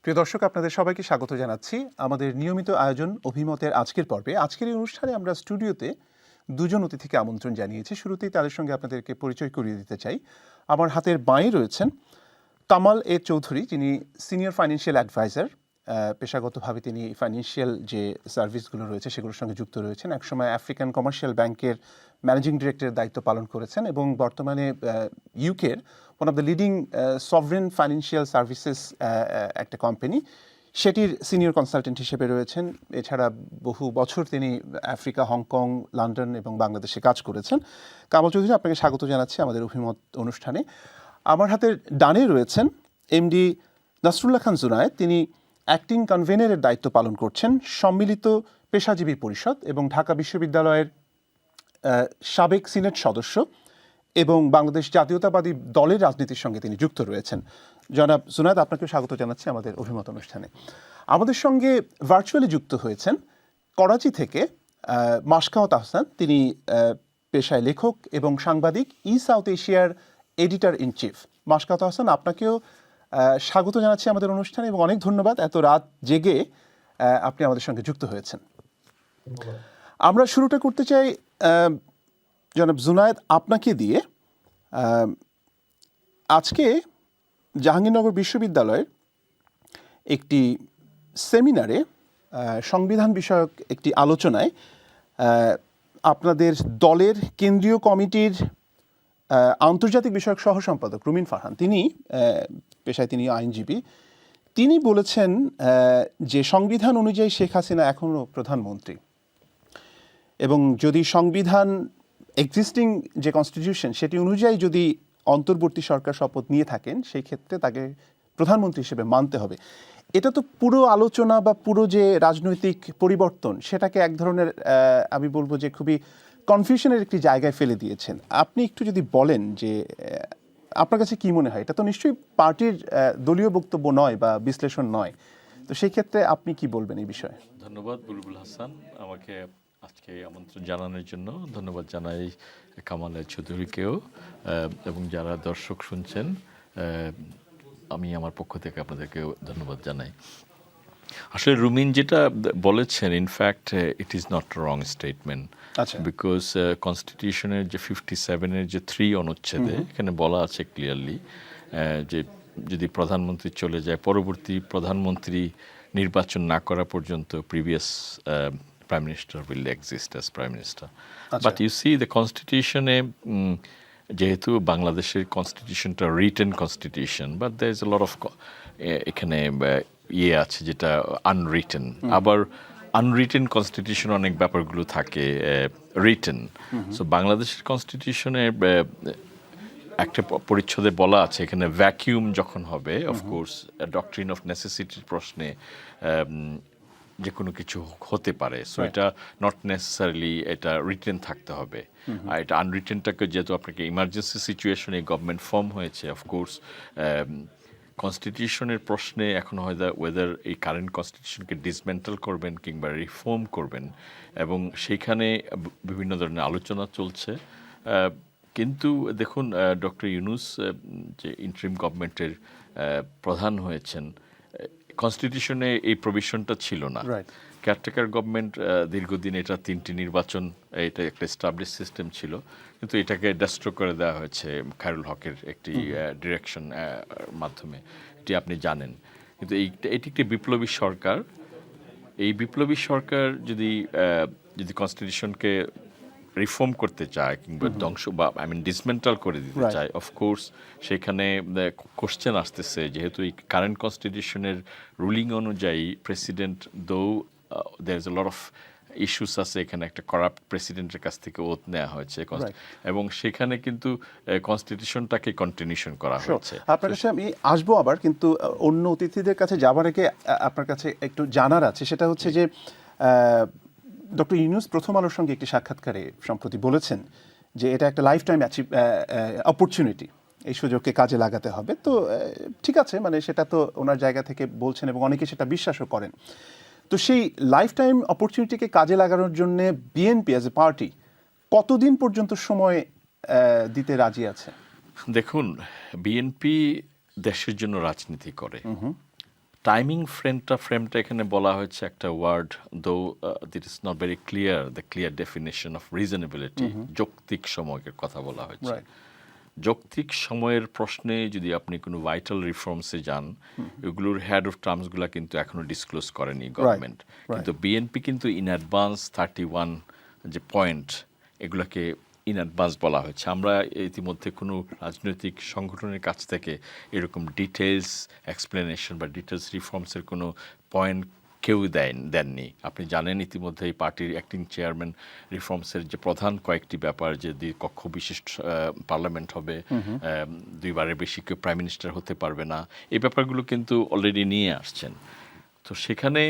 প্রিয় দর্শক, আপনাদের সবাইকে স্বাগত জানাচ্ছি আমাদের নিয়মিত আয়োজন অভিমতের আজকের পর্বে। আজকের এই অনুষ্ঠানে আমরা স্টুডিওতে দুজন অতিথিকে আমন্ত্রণ জানিয়েছি। শুরুতেই তাদের সঙ্গে আপনাদেরকে পরিচয় করিয়ে দিতে চাই। আমার হাতের বাঁয়ে রয়েছেন কামাল এ চৌধুরী, যিনি সিনিয়র ফাইন্যান্সিয়াল অ্যাডভাইজার। পেশাগতভাবে তিনি ফাইন্যান্সিয়াল যে সার্ভিসগুলো রয়েছে সেগুলোর সঙ্গে যুক্ত রয়েছেন। একসময় আফ্রিকান কমার্শিয়াল ব্যাংকের ম্যানেজিং ডিরেক্টরের দায়িত্ব পালন করেছেন এবং বর্তমানে ইউকের one of the leading sovereign financial services একটা কোম্পানি, সেটির সিনিয়র কনসালটেন্ট হিসেবে রয়েছেন। এছাড়া বহু বছর তিনি আফ্রিকা, হংকং, লন্ডন এবং বাংলাদেশে কাজ করেছেন। কামাল চৌধুরী, আপনাকে স্বাগত জানাচ্ছি আমাদের অভিমত অনুষ্ঠানে। আমার হাতের ডানে রয়েছেন এমডি নাসরুল্লাহ খান জুনায়েদ। তিনি অ্যাক্টিং কনভেনরের দায়িত্ব পালন করছেন সম্মিলিত পেশাজীবী পরিষদ এবং ঢাকা বিশ্ববিদ্যালয়ের সাবেক সিনেট সদস্য এবং বাংলাদেশ জাতীয়তাবাদী দলের রাজনীতির সঙ্গে তিনি যুক্ত রয়েছেন। জনাব জুনায়েদ, আপনাকে স্বাগত জানাচ্ছি আমাদের অভিমত অনুষ্ঠানে। আমাদের সঙ্গে ভার্চুয়ালি যুক্ত হয়েছেন করাচি থেকে মাসকাওয়াত আহসান। তিনি পেশায় লেখক এবং সাংবাদিক, সাউথ এশিয়ার এডিটর ইন চিফ। মাসকাওয়াত আহসান, আপনাকেও স্বাগত জানাচ্ছি আমাদের অনুষ্ঠানে এবং অনেক ধন্যবাদ এত রাত জেগে আপনি আমাদের সঙ্গে যুক্ত হয়েছেন। আমরা শুরুটা করতে চাই জনাব জুনায়েদ আপনাকে দিয়ে। আজকে জাহাঙ্গীরনগর বিশ্ববিদ্যালয়ের একটি সেমিনারে সংবিধান বিষয়ক একটি আলোচনায় আপনাদের দলের কেন্দ্রীয় কমিটির আন্তর্জাতিক বিষয়ক সহ সম্পাদক রুমিন ফারহান, তিনি পেশায় তিনি আইনজীবী, তিনি বলেছেন যে সংবিধান অনুযায়ী শেখ হাসিনা এখনও প্রধানমন্ত্রী এবং যদি সংবিধান এক্সিস্টিং যে কনস্টিটিউশন সেটি অনুযায়ী যদি অন্তর্বর্তী সরকার শপথ নিয়ে থাকেন সেই ক্ষেত্রে তাকে প্রধানমন্ত্রী হিসেবে মানতে হবে। এটা তো পুরো আলোচনা বা পুরো যে রাজনৈতিক পরিবর্তন সেটাকে এক ধরনের আমি বলবো যে খুবই কনফিউশনের একটি জায়গায় ফেলে দিয়েছেন। আপনি একটু যদি বলেন যে আপনার কাছে কি মনে হয়? এটা তো নিশ্চয়ই পার্টির দলীয় বক্তব্য নয় বা বিশ্লেষণ নয়, তো সেই ক্ষেত্রে আপনি কি বলবেন এই বিষয়ে? ধন্যবাদ বুলবুল হাসান, আমাকে আজকে আমন্ত্রণ জানানোর জন্য ধন্যবাদ জানাই কামাল চৌধুরীকেও এবং যারা দর্শক শুনছেন আমি আমার পক্ষ থেকে আপনাদেরকেও ধন্যবাদ জানাই। আসলে রুমিন যেটা বলেছেন, in fact it is not wrong statement, because কনস্টিটিউশনের যে 57-এর যে 3 অনুচ্ছেদে এখানে বলা আছে ক্লিয়ারলি যে যদি প্রধানমন্ত্রী চলে যায়, পরবর্তী প্রধানমন্ত্রী নির্বাচন না করা পর্যন্ত previous Prime Minister will exist as Prime Minister. But you see the constitution যেহেতু বাংলাদেশের কনস্টিটিউশনটা written constitution, but there is a lot of এখানে আছে যেটা আনরিটেন। আবার আনরিটেন কনস্টিটিউশন অনেক ব্যাপারগুলো থাকে রিটেন। সো বাংলাদেশের কনস্টিটিউশনে একটা পরিচ্ছদে বলা আছে এখানে ভ্যাকিউম যখন হবে, অফকোর্স ডক্ট্রিন অফ নেসেসিটির প্রশ্নে যে কোনো কিছু হতে পারে, সো এটা নট নেসেসারিলি এটা রিটেন থাকতে হবে। আর এটা আনরিটেনটাকে যেহেতু আপনাকে ইমার্জেন্সি সিচুয়েশনে গভর্নমেন্ট ফর্ম হয়েছে, অফকোর্স কনস্টিটিউশনের প্রশ্নে এখন হয়তো ওয়েদার এই কারেন্ট কনস্টিটিউশনকে ডিসমেন্টাল করবেন কিংবা রিফর্ম করবেন, এবং সেইখানে বিভিন্ন ধরনের আলোচনা চলছে। কিন্তু দেখুন, ডক্টর ইউনূস যে ইন্টারিম গভর্নমেন্টের প্রধান হয়েছেন, কনস্টিটিউশনে এই প্রভিশনটা ছিল না। কেয়ারটেকার গভর্নমেন্ট দীর্ঘদিন এটা 3টি নির্বাচন, এটা একটা এস্টাবলিশ সিস্টেম ছিল, কিন্তু এটাকে ডেস্ট্রয় করে দেওয়া হয়েছে খায়রুল হকের একটি ডিরেকশন মাধ্যমে, এটি আপনি জানেন। কিন্তু এটি একটি বিপ্লবী সরকার। এই বিপ্লবী সরকার যদি কনস্টিটিউশনকে রিফর্ম করতে চায় কিংবা ধ্বংস বা ডিসমেন্টাল করে দিতে চায়, অফকোর্স সেখানে কোশ্চেন আসতেছে, যেহেতু এই কারেন্ট কনস্টিটিউশনের রুলিং অনুযায়ী president though there is a lot of issues আছে, এখানে একটা করাপ্ট প্রেসিডেন্টের কাছ থেকে ওথ নেওয়া হয়েছে এবং সেখানে কিন্তু কনস্টিটিউশনটাকে কন্টিনিউশন করা হয়েছে। আপনার কাছে আমি আসবো আবার, কিন্তু অন্য অতিথিদের কাছে যাবার আগে আপনার কাছে একটু জানার আছে, সেটা হচ্ছে যে ডক্টর ইউনূস প্রথম আলোর সঙ্গে একটি সাক্ষাৎকারে সম্প্রতি বলেছেন যে এটা একটা লাইফ টাইম অপরচুনিটি, এই সুযোগকে কাজে লাগাতে হবে। তো ঠিক আছে, মানে সেটা তো ওনার জায়গা থেকে বলছেন এবং অনেকে সেটা বিশ্বাসও করেন। তো সেই লাইফ টাইম অপরচুনিটিকে কাজে লাগানোর জন্য বিএনপি অ্যাজ এ পার্টি কতদিন পর্যন্ত সময় দিতে রাজি আছে? দেখুন, বিএনপি দেশের জন্য রাজনীতি করে, টাইমিং ফ্রেমটা এখানে বলা হয়েছে একটা word, though that is not very clear, the clear definition of reasonability, যৌক্তিক সময়ের কথা বলা হয়েছে। রাইট। যৌক্তিক সময়ের প্রশ্নে যদি আপনি কোনো ভাইটাল রিফর্মসে যান, এগুলোর হেড অফ টার্মসগুলো কিন্তু এখনো ডিসক্লোজ করেনি গভর্নমেন্ট, কিন্তু বিএনপি কিন্তু ইন অ্যাডভান্স 31 যে পয়েন্ট এগুলোকে ইন অ্যাডভান্স বলা হয়েছে। আমরা ইতিমধ্যে কোনো রাজনৈতিক সংগঠনের কাছ থেকে এরকম ডিটেলস এক্সপ্লেনেশন বা ডিটেলস রিফর্মসের কোনো পয়েন্ট কেউ দেননি। আপনি জানেন ইতিমধ্যে এই পার্টির অ্যাক্টিং চেয়ারম্যান রিফর্মসের যে প্রধান কয়েকটি ব্যাপার, যে কক্ষ বিশিষ্ট পার্লামেন্ট হবে, দুইবারের বেশি কেউ প্রাইম মিনিস্টার হতে পারবে না, এই ব্যাপারগুলো কিন্তু অলরেডি নিয়ে আসছেন। তো সেখানে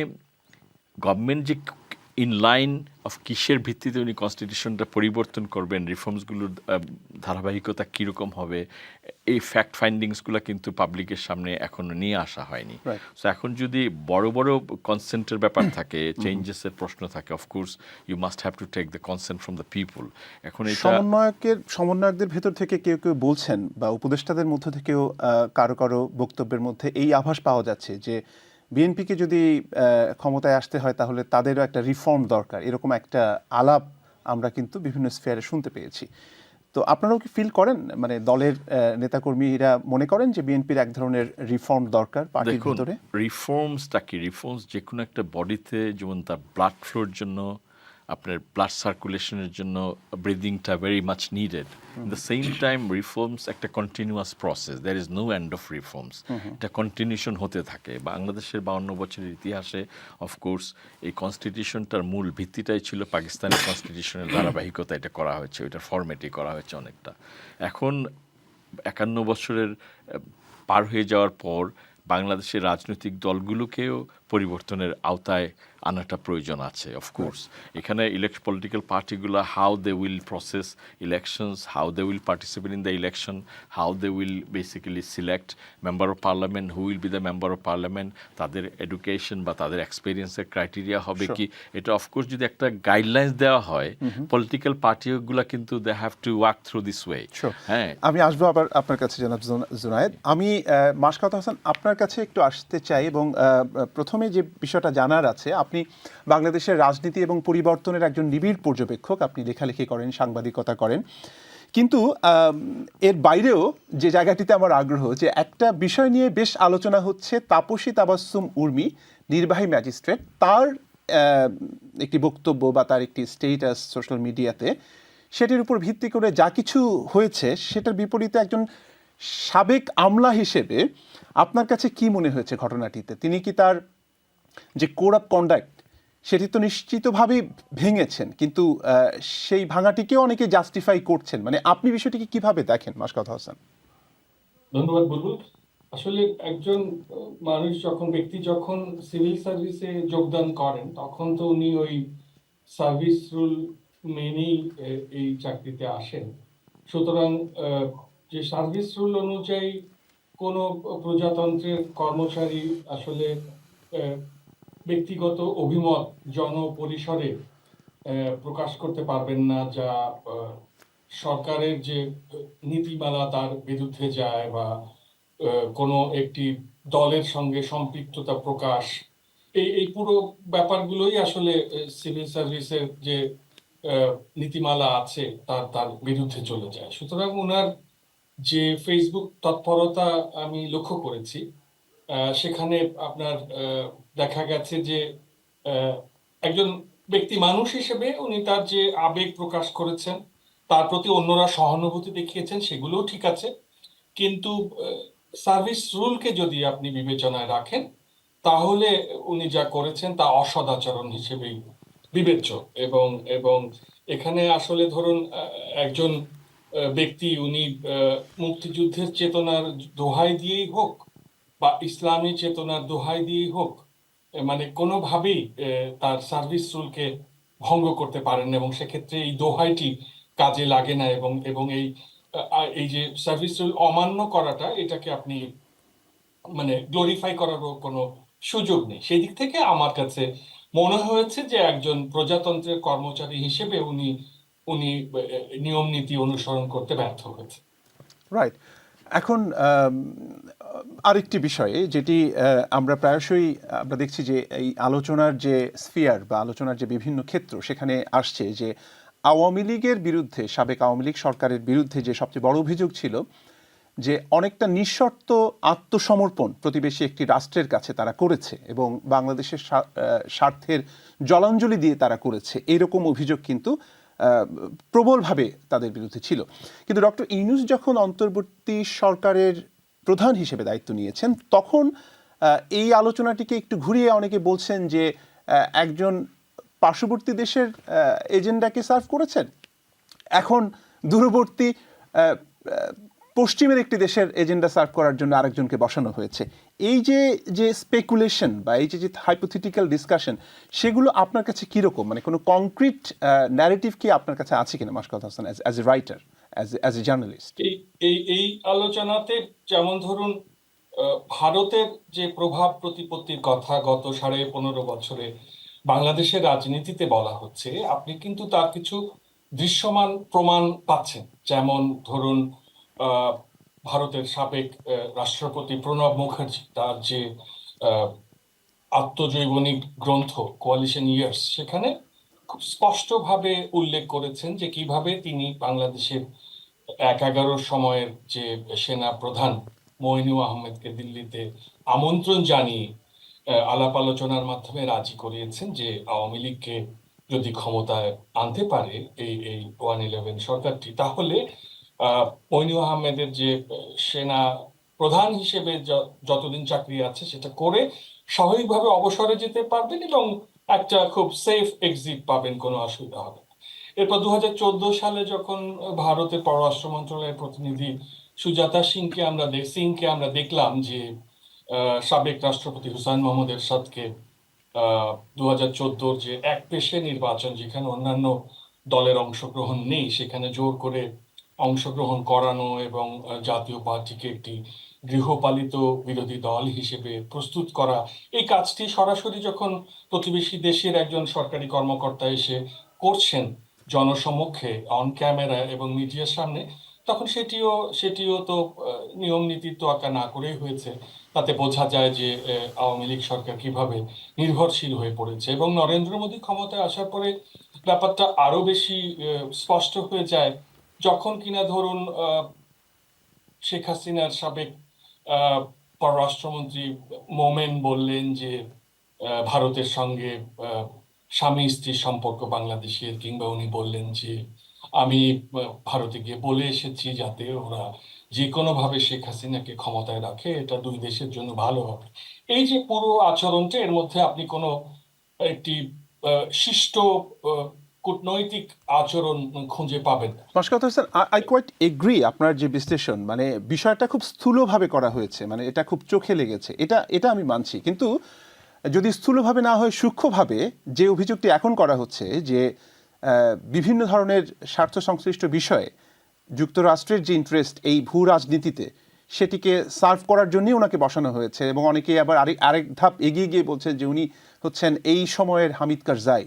গভর্নমেন্ট যে ইন লাইন অফ কিসের ভিত্তিতে উনি কনস্টিটিউশনটা পরিবর্তন করবেন, রিফর্মসগুলোর ধারাবাহিকতা কীরকম হবে, এই ফ্যাক্ট ফাইন্ডিংসগুলো কিন্তু পাবলিকের সামনে এখনো নিয়ে আসা হয়নি। সো এখন যদি বড় বড় কনসেন্টের ব্যাপার থাকে, চেঞ্জেসের প্রশ্ন থাকে, of course you must have to take the consent from the people. এখন এটা সমন্বয়কদের ভেতর থেকে কেউ কেউ বলছেন বা উপদেষ্টাদের মধ্য থেকেও কারো কারো বক্তব্যের মধ্যে এই আভাস পাওয়া যাচ্ছে যে বিএনপিকে যদি ক্ষমতায় আসতে হয় তাহলে তাদেরও একটা রিফর্ম দরকার, এরকম একটা আলাপ আমরা কিন্তু বিভিন্ন স্ফেয়ারে শুনতে পেয়েছি। তো আপনারাও কি ফিল করেন, মানে দলের নেতাকর্মীরা মনে করেন যে বিএনপির এক ধরনের রিফর্ম দরকার পার্টির ভিতরে? রিফর্মসটা কি, রিফর্মস যে কোনো একটা বডিতে যেমন তার ব্লাড ফ্লোর জন্য, আপনার ব্লাড সার্কুলেশনের জন্য ব্রিদিংটা very much needed. The same time reforms একটা continuous process, there is no end of reforms, এটা কন্টিনিউশন হতে থাকে। বাংলাদেশের 52 বছরের ইতিহাসে অফকোর্স এই কনস্টিটিউশনটার মূল ভিত্তিটাই ছিল পাকিস্তানের কনস্টিটিউশনের ধারাবাহিকতা, এটা করা হয়েছে, ওইটার ফরম্যাটই করা হয়েছে অনেকটা। এখন 51 বছরের পার হয়ে যাওয়ার পর বাংলাদেশের রাজনৈতিক দলগুলোকেও পরিবর্তনের আওতায় আনাটা প্রয়োজন আছে। অফকোর্স এখানে পলিটিক্যাল পার্টিগুলো how they will process elections, how they will participate in the election, how they will basically select member of parliament, who will be the member of parliament, তাদের এডুকেশন বা তাদের এক্সপিরিয়েন্সের ক্রাইটেরিয়া হবে কি, এটা of course যদি একটা guidelines দেওয়া হয়, পলিটিক্যাল পার্টিগুলো কিন্তু they have to work through this way. হ্যাঁ, আমি আসবো আবার আপনার কাছে জনাব জুনায়েদ। আমি মাশকাত হাসান আপনার কাছে একটু আসতে চাই, এবং প্রথমে যে বিষয়টা জানার আছে, আপনি বাংলাদেশের রাজনীতি এবং পরিবর্তনের একজন নিবিড় পর্যবেক্ষক, আপনি লেখালেখি করেন, সাংবাদিকতা করেন, কিন্তু এর বাইরেও যে জায়গাটিতে আমার আগ্রহ, যে একটা বিষয় নিয়ে বেশ আলোচনা হচ্ছে, তাপসী তাবাসসুম উর্মি, নির্বাহী ম্যাজিস্ট্রেট, তার একটি বক্তব্য বা তার একটি স্টেটাস সোশ্যাল মিডিয়াতে, সেটির উপর ভিত্তি করে যা কিছু হয়েছে সেটার বিপরীতে একজন সাবেক আমলা হিসেবে আপনার কাছে কি মনে হয়েছে ঘটনাটিতে? তিনি কি তার যে কোড অফ কন্ডাক্ট সেটি তো নিশ্চিতভাবেই ভেঙেছেন, কিন্তু সেই ভাঙাটিকেও অনেকে জাস্টিফাই করছেন, মানে আপনি বিষয়টিকে কিভাবে দেখেন মাশকাত হাসান? ধন্যবাদ বুলবুল। আসলে একজন মানুষ যখন, ব্যক্তি যখন সিভিল সার্ভিসে যোগদান করেন, তখন তো উনি ওই সার্ভিস রুল মেনেই এই চাকরিতে আসেন। সুতরাং যে সার্ভিস রুল অনুযায়ী কোনো প্রজাতন্ত্রের কর্মচারী আসলে ব্যক্তিগত অভিমত জনপরিসরে প্রকাশ করতে পারবেন না, যা সরকারের যে নীতিমালা তার বিরুদ্ধে যায়, বা কোনো একটি দলের সঙ্গে সম্পৃক্ততা প্রকাশ, এই পুরো ব্যাপারগুলোই আসলে সিভিল সার্ভিসের যে নীতিমালা আছে তার বিরুদ্ধে চলে যায়। সুতরাং ওনার যে ফেসবুক তৎপরতা আমি লক্ষ্য করেছি, সেখানে আপনার দেখা গেছে যে একজন ব্যক্তি মানুষ হিসেবে উনি তার যে আবেগ প্রকাশ করেছেন, তার প্রতি অন্যরা সহানুভূতি দেখিয়েছেন, সেগুলোও ঠিক আছে, কিন্তু সার্ভিস রুলকে যদি আপনি বিবেচনায় রাখেন, তাহলে উনি যা করেছেন তা অসদাচরণ হিসেবেই বিবেচ্য। এবং এখানে আসলে ধরুন একজন ব্যক্তি, উনি মুক্তিযুদ্ধের চেতনার দোহাই দিয়েই হোক বা ইসলামী চেতনার দোহাই দিয়েই হোক, মানে কোনোভাবেই তার সার্ভিস রুলকে ভঙ্গ করতে পারেন না, এবং সেক্ষেত্রে এই দোহাইটি কাজে লাগে না, এবং এই যে সার্ভিস রুল অমান্য করাটা, এটাকে আপনি মানে গ্লোরিফাই করারও কোনো সুযোগ নেই। সেই দিক থেকে আমার কাছে মনে হয়েছে যে একজন প্রজাতন্ত্রের কর্মচারী হিসেবে উনি নিয়ম নীতি অনুসরণ করতে ব্যর্থ হয়েছে। রাইট। এখন আরেকটি বিষয়ে যেটি আমরা প্রায়শই আমরা দেখছি যে এই আলোচনার যে স্ফিয়ার বা আলোচনার যে বিভিন্ন ক্ষেত্র সেখানে আসছে যে আওয়ামী লীগের বিরুদ্ধে, সাবেক আওয়ামী লীগ সরকারের বিরুদ্ধে যে সবচেয়ে বড় অভিযোগ ছিল যে অনেকটা নিঃশর্ত আত্মসমর্পণ প্রতিবেশী একটি রাষ্ট্রের কাছে তারা করেছে এবং বাংলাদেশের স্বার্থের জলাঞ্জলি দিয়ে তারা করেছে, এরকম অভিযোগ কিন্তু প্রবলভাবে তাদের বিরুদ্ধে ছিল। কিন্তু ডক্টর ইউনূস যখন অন্তর্বর্তী সরকারের প্রধান হিসেবে দায়িত্ব নিয়েছেন তখন এই আলোচনাটিকে একটু ঘুরিয়ে অনেকে বলছেন যে একজন পার্শ্ববর্তী দেশের এজেন্ডাকে সার্ভ করেছেন, এখন দূরবর্তী পশ্চিমের একটি দেশের এজেন্ডা সার্ভ করার জন্য আরেকজনকে বসানো হয়েছে। এই যে স্পেকুলেশন বা এই যে হাইপোথেটিক্যাল ডিসকাশন, সেগুলো আপনার কাছে কীরকম, মানে কোনো কংক্রিট ন্যারেটিভ কি আপনার কাছে আছে কিনা Mashkat Hasan, as a writer, as a journalist? এই আলোচনাতে যেমন ধরুন ভারতের যে প্রভাব প্রতিপত্তির কথা গত 15.5 বছরে বাংলাদেশের রাজনীতিতে বলা হচ্ছে, আপনি কিন্তু তার কিছু দৃশ্যমান প্রমাণ পাচ্ছেন। যেমন ধরুন ভারতের সাবেক রাষ্ট্রপতি প্রণব মুখার্জি তার যে আত্মজৈবনিক গ্রন্থ কোয়ালিশন ইয়ার্স, সেখানে খুব স্পষ্টভাবে উল্লেখ করেছেন যে কিভাবে তিনি বাংলাদেশের 11 সময়ের যে সেনা প্রধান মইনুল আহমেদকে দিল্লিতে আমন্ত্রণ জানিয়ে আলাপ আলোচনার মাধ্যমে রাজি করিয়েছেন যে আওয়ামী লীগকে যদি ক্ষমতায় আনতে পারে এই 111 সরকারটি, তাহলে মইনুল আহমেদের যে সেনা প্রধান হিসেবে যতদিন চাকরি আছে সেটা করে স্বাভাবিকভাবে অবসরে যেতে পারবেন এবং একটা খুব সেফ এক্সিট পাবেন, কোনো অসুবিধা হবে না। এরপর 2014 সালে যখন ভারতের পররাষ্ট্র মন্ত্রণালয়ের প্রতিনিধি সুজাতা সিংকে আমরা দেখলাম যে সাবেক রাষ্ট্রপতি হুসাইন মোহাম্মদ এরশাদকে 2014 যে এক পেশে নির্বাচন, যেখানে অন্যান্য দলের অংশগ্রহণ নেই, সেখানে জোর করে অংশগ্রহণ করানো এবং জাতীয় পার্টিকে একটি গৃহপালিত বিরোধী দল হিসেবে প্রস্তুত করা, এই কাজটি সরাসরি যখন প্রতিবেশী দেশের একজন সরকারি কর্মকর্তা এসে করছেন জনসমক্ষে, অন ক্যামেরা এবং মিডিয়ার সামনে, তখন সেটিও তো নিয়ম নীতির তোয়াক্কা না করেই হয়েছে। তাতে বোঝা যায় যে আওয়ামী লীগ সরকার কিভাবে নির্ভরশীল হয়ে পড়েছে। এবং নরেন্দ্র মোদী ক্ষমতায় আসার পরে ব্যাপারটা আরো বেশি স্পষ্ট হয়ে যায় যখন কিনা ধরুন শেখ হাসিনার সাবেক পররাষ্ট্রমন্ত্রী মোমেন বললেন যে ভারতের সঙ্গে স্বামী স্ত্রীর সম্পর্ক বাংলাদেশের, কিংবা উনি বললেন যে আমি ভারতে গিয়ে বলে এসেছি যাতে ওরা যে কোনো ভাবে শেখ হাসিনাকে ক্ষমতায় রাখে, এটা দুই দেশের জন্য ভালো হবে। এই যে পুরো আচরণটা, এর মধ্যে আপনি কোনো একটি শিষ্ট কূটনৈতিক আচরণ খুঁজে পাবেন না। মাশকাত হাসান, আই কোয়াইট এগ্রি আপনার যে বিশ্লেষণ, মানে বিষয়টা খুব স্থূলভাবে করা হয়েছে, মানে এটা খুব চোখে লেগেছে, এটা আমি মানছি। কিন্তু যদি স্থূলভাবে না হয় সূক্ষ্মভাবে যে অভিযোগটি এখন করা হচ্ছে যে বিভিন্ন ধরনের স্বার্থ সংশ্লিষ্ট বিষয়ে যুক্তরাষ্ট্রের যে ইন্টারেস্ট এই ভূ রাজনীতিতে, সেটিকে সার্ভ করার জন্যই ওনাকে বসানো হয়েছে, এবং অনেকেই আবার আরেক ধাপ এগিয়ে গিয়ে বলছেন যে উনি হচ্ছেন এই সময়ের হামিদ কারজাই।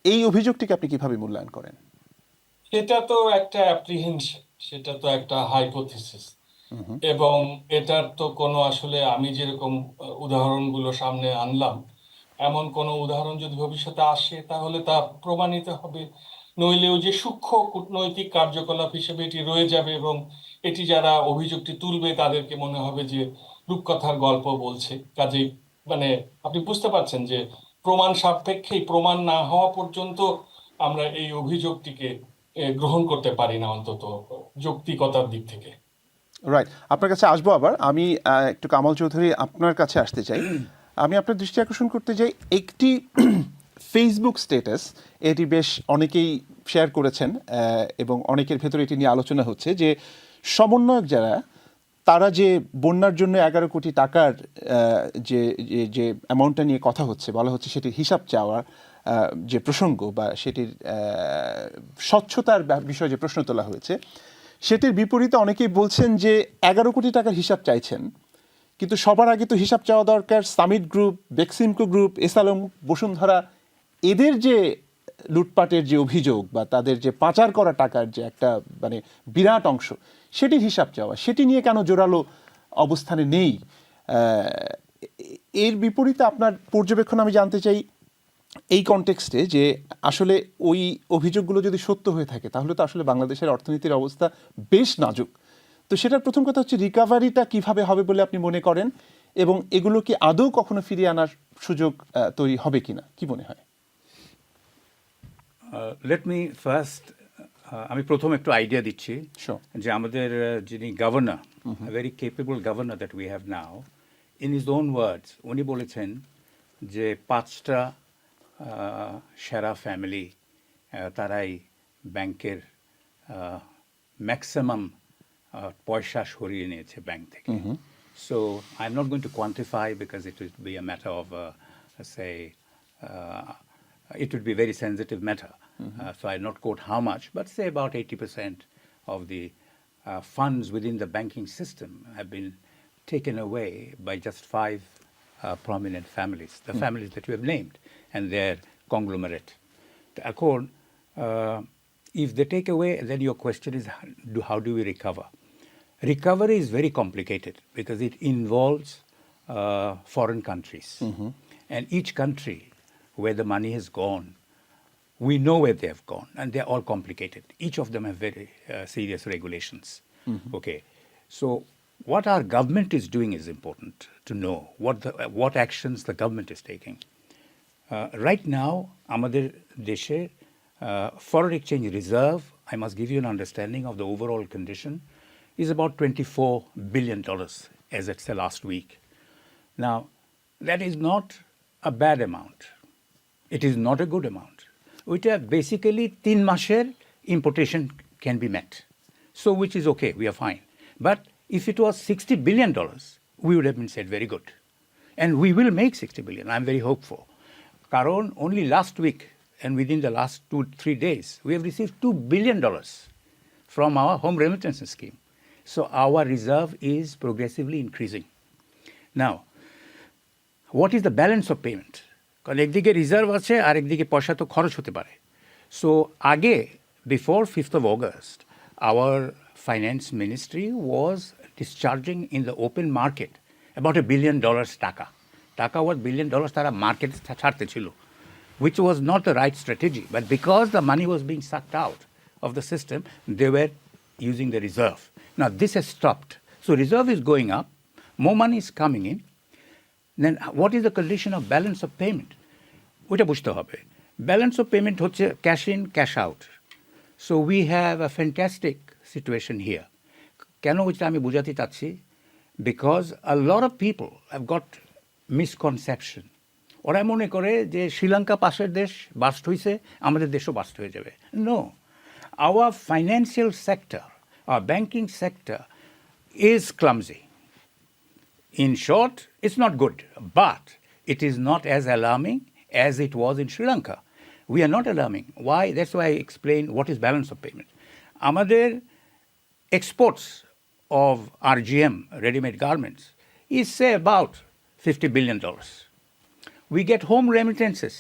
এই অভিযোগটিকে আপনি কিভাবে মূল্যায়ন করেন? এটা তো একটা অ্যাপ্রিহেনশন, সেটা তো একটা হাইপোথিসিস, এবং এটার তো কোনো আসলে আমি যেরকম উদাহরণগুলো সামনে আনলাম, এমন কোনো উদাহরণ যদি ভবিষ্যতে আসে তাহলে তা প্রমাণিত হবে, নইলেও যে সূক্ষ্ম কূটনৈতিক কার্যকলাপ হিসেবে এটি রয়ে যাবে এবং এটি যারা অভিযোগটি তুলবে তাদেরকে মনে হবে যে রূপকথার গল্প বলছে। কাজেই মানে আপনি বুঝতে পারছেন যে প্রমাণ সাপেক্ষেই, প্রমাণ না হওয়া পর্যন্ত আমরা এই অভিযোগটিকে গ্রহণ করতে পারি না, অন্তত যৌক্তিকতার দিক থেকে। রাইট, আপনার কাছে আসবো আবার। আমি একটু কামাল চৌধুরী আপনার কাছে আসতে চাই। আমি আপনার দৃষ্টি আকর্ষণ করতে চাই একটি ফেসবুক স্ট্যাটাস, এটি বেশ অনেকেই শেয়ার করেছেন এবং অনেকের ভেতরে এটি নিয়ে আলোচনা হচ্ছে যে সমন্বয়ক যারা, তারা যে বন্যার জন্য 11 কোটি টাকার যে যে অ্যামাউন্টটা নিয়ে কথা হচ্ছে, বলা হচ্ছে সেটির হিসাব চাওয়ার যে প্রসঙ্গ বা সেটির স্বচ্ছতার বিষয়ে যে প্রশ্ন তোলা হয়েছে, সেটির বিপরীতে অনেকেই বলছেন যে 11 কোটি টাকার হিসাব চাইছেন, কিন্তু সবার আগে তো হিসাব চাওয়া দরকার সামিট গ্রুপ, বেক্সিমকো গ্রুপ, এসালম, বসুন্ধরা, এদের যে লুটপাটের যে অভিযোগ বা তাদের যে পাচার করা টাকার যে একটা মানে বিরাট অংশ সেটির হিসাব চাওয়া, সেটি নিয়ে কেন জোরালো অবস্থানে নেই? এর বিপরীতে আপনার পর্যবেক্ষণ আমি জানতে চাই এই কনটেক্সটে যে আসলে ওই অভিযোগগুলো যদি সত্য হয়ে থাকে তাহলে তো আসলে বাংলাদেশের অর্থনীতির অবস্থা বেশ নাজুক। তো সেটার প্রথম কথা হচ্ছে রিকভারিটা কিভাবে হবে বলে আপনি মনে করেন, এবং এগুলো কি আদৌ কখনো ফিরিয়ে আনার সুযোগ তৈরি হবে কিনা, কি মনে হয়? লেট মি ফার্স্ট আমি প্রথম একটু আইডিয়া দিচ্ছি Sure. যে আমাদের যিনি governor, very capable governor that we have now, in his own words উনি বলেছেন যে 5টা সেরা ফ্যামিলি তারাই ব্যাংকের ম্যাক্সিমাম পয়সা সরিয়ে নিয়েছে ব্যাংক থেকে। So I am not going to quantify because it will be a matter of say it would be a very sensitive matter. So I'll not quote how much, but say about 80% of the funds within the banking system have been taken away by just 5 prominent families, the families that you have named, and their conglomerate. Therefore, if they take away, then your question is how do we recover? Recovery is very complicated because it involves foreign countries. And each country where the money has gone, we know where they have gone, and they're all complicated. Each of them have very serious regulations. Okay, so what our government is doing is important to know what actions the government is taking. Right now, আমাদের দেশে foreign exchange reserve, I must give you an understanding of the overall condition, is about $24 billion as at the last week. Now, that is not a bad amount. It is not a good amount. Which are basically 3 মাসের importation can be met. So which is okay, we are fine. But if it was $60 billion, we would have been said very good. And we will make 60 billion. I'm very hopeful. Karon, only last week and within the last 2-3 days, we have received $2 billion from our home remittance scheme. So our reserve is progressively increasing. Now, what is the balance of payment? কারণ একদিকে reserve আছে আর একদিকে পয়সা তো খরচ হতে পারে। So আগে before 5th of August, our finance ministry was discharging in the open market about $1 billion টাকা was $1 billion তারা মার্কেটে ছাড়তে ছিল, which was not the right strategy. But because the money was being sucked out of the system, they were using the reserve. Now this has stopped. So reserve is going up, more money is coming in. Then what is the condition of balance of payment? ওইটা বুঝতে হবে। Balance of payment হচ্ছে cash in cash out. So we have a fantastic situation here. কেন ওইটা আমি বোঝাতে চাচ্ছি? Because a lot of people have got misconception. ওরা মনে করে যে শ্রীলঙ্কা পাশের দেশ বাস্ট হয়েছে, আমাদের দেশও বাস্ট হয়ে যাবে। No, our financial sector, our banking sector is clumsy. In short, it's not good, but it is not as alarming as it was in Sri Lanka. We are not alarming. Why? That's why I explained what is balance of payment. Amader exports of RGM, ready-made garments, is say about $50 billion. We get home remittances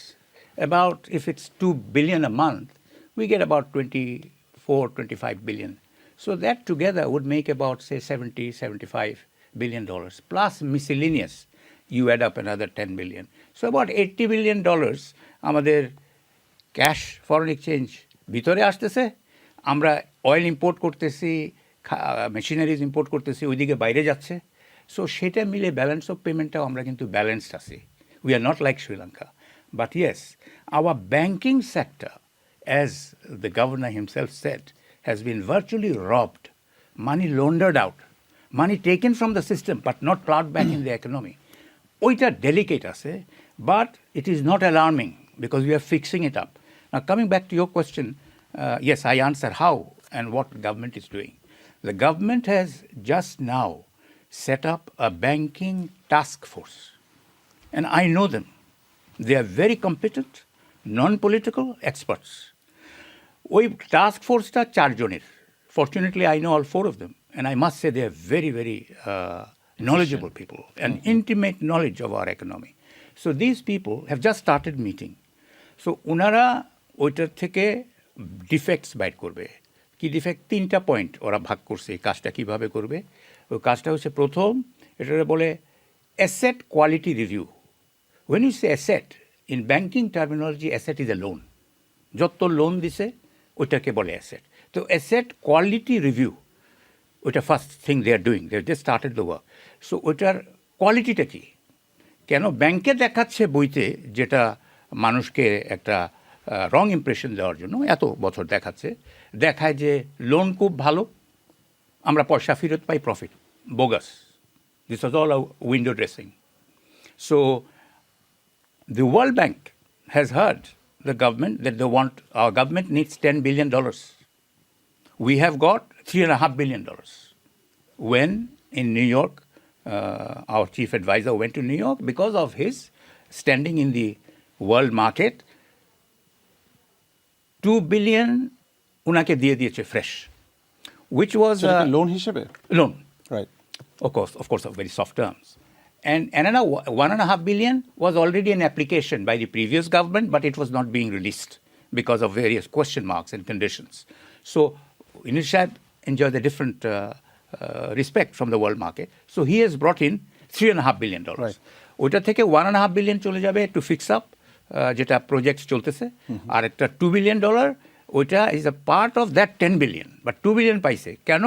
about, if it's $2 billion a month, we get about 24-25 billion. So that together would make about, say, 70-75 billion dollars plus miscellaneous. You add up another 10 billion. So about $80 billion আমাদের cash foreign exchange ভিতরে আসতেছে। আমরা oil import করতেছি, machineries import করতেছি, ওইদিকে বাইরে যাচ্ছে। So সেটা মিলে ব্যালেন্স অফ পেমেন্টটাও আমরা কিন্তু ব্যালেন্সড আছি। We are not like Sri Lanka. But yes, our banking sector, as the governor himself said, has been virtually robbed, money laundered out, money taken from the system but not plowed back in the economy. Oita delicate ase, but it is not alarming because we are fixing it up. Now coming back to your question, yes, I answer how and what the government is doing. The government has just now set up a banking task force, and I know them. They are very competent, non-political experts. ওই task ফোর্সটা 4 জনের। Fortunately, I know all 4 of them. And I must say they are very, very knowledgeable people and intimate knowledge of our economy. So these people have just started meeting. So উনারা ওইটার থেকে defects byte করবে। কি defect? 3টা point ওরা ভাগ করছে এই কাজটা কীভাবে করবে। ওই কাজটা হচ্ছে প্রথম, এটা বলে asset quality review. When you say asset, in banking terminology, asset is a loan. যত লোন দিছে ওইটাকে বলে অ্যাসেট। তো অ্যাসেট কোয়ালিটি রিভিউ, ওইটা first thing they are doing, they just started the work. So ওইটার কোয়ালিটিটা কী? কেন ব্যাংকে দেখাচ্ছে বইতে, যেটা মানুষকে একটা রং ইমপ্রেশন দেওয়ার জন্য এত বছর দেখাচ্ছে, দেখায় যে লোন খুব ভালো, আমরা পয়সা ফেরত পাই, profit bogus. This was all a window dressing. So the World Bank has heard the government that our government needs $10 billion. We have got $3.5 billion. When in New York, our chief advisor went to New York because of his standing in the world market, $2 billion unake diye diyeche fresh, which was loan হিসেবে, loan. Right? Of course, of very soft terms. And another $1.5 billion was already an application by the previous government, but it was not being released because of various question marks and conditions. So Inishad enjoyed a different respect from the world market. So he has brought in $3.5 billion. Right. ওইটা থেকে $1.5 billion চলে যাবে to fix up যেটা project চলতেছে, আর একটা $2 billion, ওইটা is a part of that $10 billion. But $2 billion পাইছে কেন?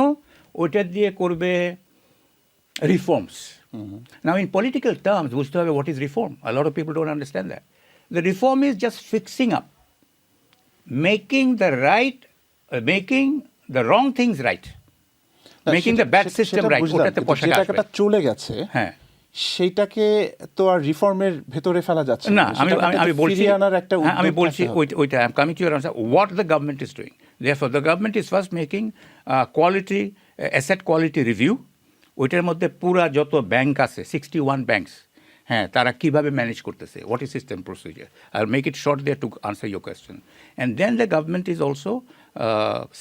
ওইটা দিয়ে করবে reforms. Now, in political terms, what is reform? A lot of people don't understand that. The reform is just fixing up, making the wrong things right, making the bad system right. ওটাতে পয়সা যে আসবে। টাকাটা চলে গেছে, হ্যাঁ, সেইটাকে তো আর রিফর্মের ভেতরে ফেলা যাচ্ছে না, আমি বলছি, ফিরিয়ে আনার একটা হ্যাঁ, আমি উদ্যোগ বলছি থাকতে হবে। ওইটা, I'm coming to your answer. What the government is doing. Therefore, the government is first making asset quality review. ওইটার মধ্যে পুরা যত ব্যাংক আছে, 61 ব্যাংকস, হ্যাঁ, তারা কীভাবে ম্যানেজ করতেছে, what is system procedure. I make it short there to answer your question. And then the government is also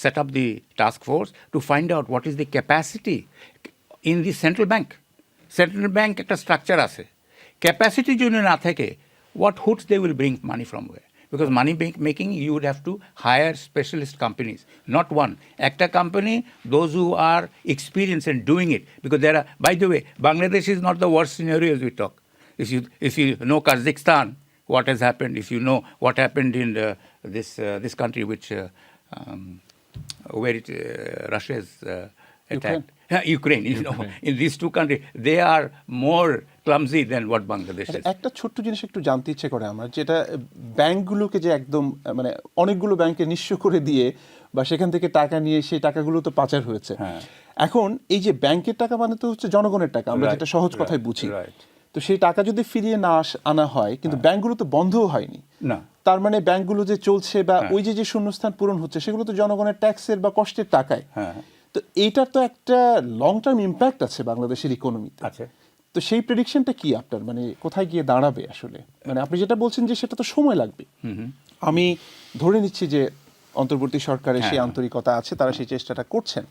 set up the task force to find out what is the capacity in the central bank. Central bank একটা structure আছে, capacity যদি না থাকে, what hoods they will bring money from where? Because money making, you would have to hire specialist companies, not one. একটা company, those who are experienced in doing it. Because there are, by the way, Bangladesh is not the worst scenario as we talk. If you know Kazakhstan, what has happened, if you know what happened in this country which where Russia has attacked. Ukraine, you know, in these two countries, they are more clumsy than what Bangladesh is. একটা ছোট্ট জিনিস একটু জানতে ইচ্ছে করে আমার, যেটা ব্যাংকগুলোকে যে একদম মানে অনেকগুলো ব্যাংকে নিঃস্ব করে দিয়ে বা সেখান থেকে টাকা নিয়ে সেই টাকাগুলো তো পাচার হয়েছে। এখন এই যে ব্যাংকের টাকা মানে তো হচ্ছে জনগণের টাকা, আমরা যেটা সহজ কথায় বুঝি। তো সেই টাকা যদি ফিরিয়ে না আনা হয়, কিন্তু ব্যাংকগুলো তো বন্ধও হয়নি, না, তার মানে ব্যাংকগুলো যে চলছে বা ওই যে শূন্যস্থান পূরণ হচ্ছে, সেগুলো তো জনগণের ট্যাক্সের বা কষ্টের টাকায়। তো এইটার তো একটা লং টার্ম ইম্প্যাক্ট আছে বাংলাদেশের ইকোনমিতে। আছে। তো সেই প্রেডিকশনটা কি আপনার, মানে কোথায় গিয়ে দাঁড়াবে আসলে? মানে আপনি যেটা বলছেন যে সেটা তো সময় লাগবে, আমি ধরে নিচ্ছি যে অন্তর্বর্তী সরকারের সেই আন্তরিকতা আছে, তারা সেই চেষ্টাটা করছেন,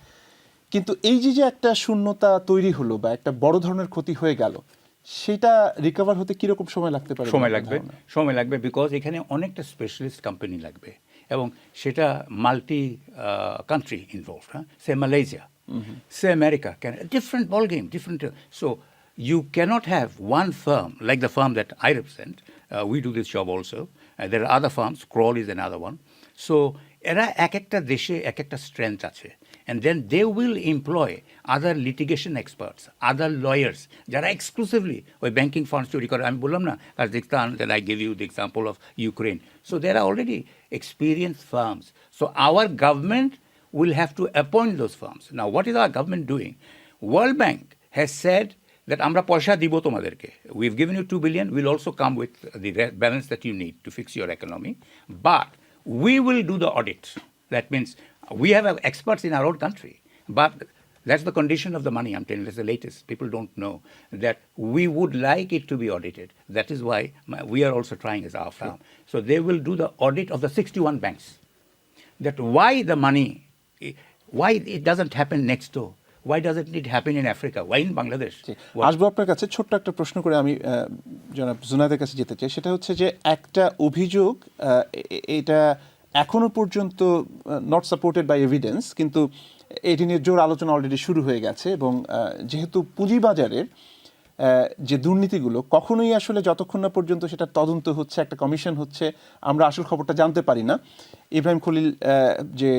কিন্তু এই যে একটা শূন্যতা তৈরি হলো বা একটা বড় ধরনের ক্ষতি হয়ে গেল, সেটা রিকভার হতে কিরকম সময় লাগতে পারে? সময় লাগবে বিকজ এখানে অনেকটা স্পেশালিস্ট কোম্পানি লাগবে, এবং সেটা মাল্টি কান্ট্রি ইনভলভড। হ্যাঁ, সে মালয়েশিয়া, সে America, different ball game, different. So you cannot have one firm like the firm that I represent. We do this job also. There are other firms. Kroll is another one. So এরা এক একটা দেশে এক একটা strength আছে, and then they will employ other litigation experts, other lawyers যারা exclusively ওই banking funds চুরি করে। আমি বললাম না Kazakhstan, then I give you the example of Ukraine. So there are already experienced firms. So our government will have to appoint those firms. Now what is our government doing? World Bank has said that আমরা পয়সা দিব তোমাদেরকে, we've given you $2 billion, we'll also come with the balance that you need to fix your economy, but we will do the audit. That means we have experts in our own country, but that's the condition of the money. I'm telling you, that's the latest. People don't know that we would like it to be audited. That is why we are also trying as our firm. So they will do the audit of the 61 banks. That why the money, why it doesn't happen next door. Why doesn't it happen in Africa? Why in Bangladesh? আসবো আপনার কাছে। ছোট্ট একটা প্রশ্ন করে আমি জনাব জুনাদের কাছে যেতে চাই, সেটা হচ্ছে যে একটা অভিযোগ, এটা এখনো পর্যন্ত নট সাপোর্টেড বাই এভিডেন্স, কিন্তু এটি নিয়ে জোর আলোচনা অলরেডি শুরু হয়ে গেছে। এবং যেহেতু পুঁজিবাজারের যে দুর্নীতিগুলো কখনোই আসলে যতক্ষণ না পর্যন্ত সেটা তদন্ত হচ্ছে, একটা কমিশন হচ্ছে, আমরা আসল খবরটা জানতে পারি না। ইব্রাহিম খলিল যে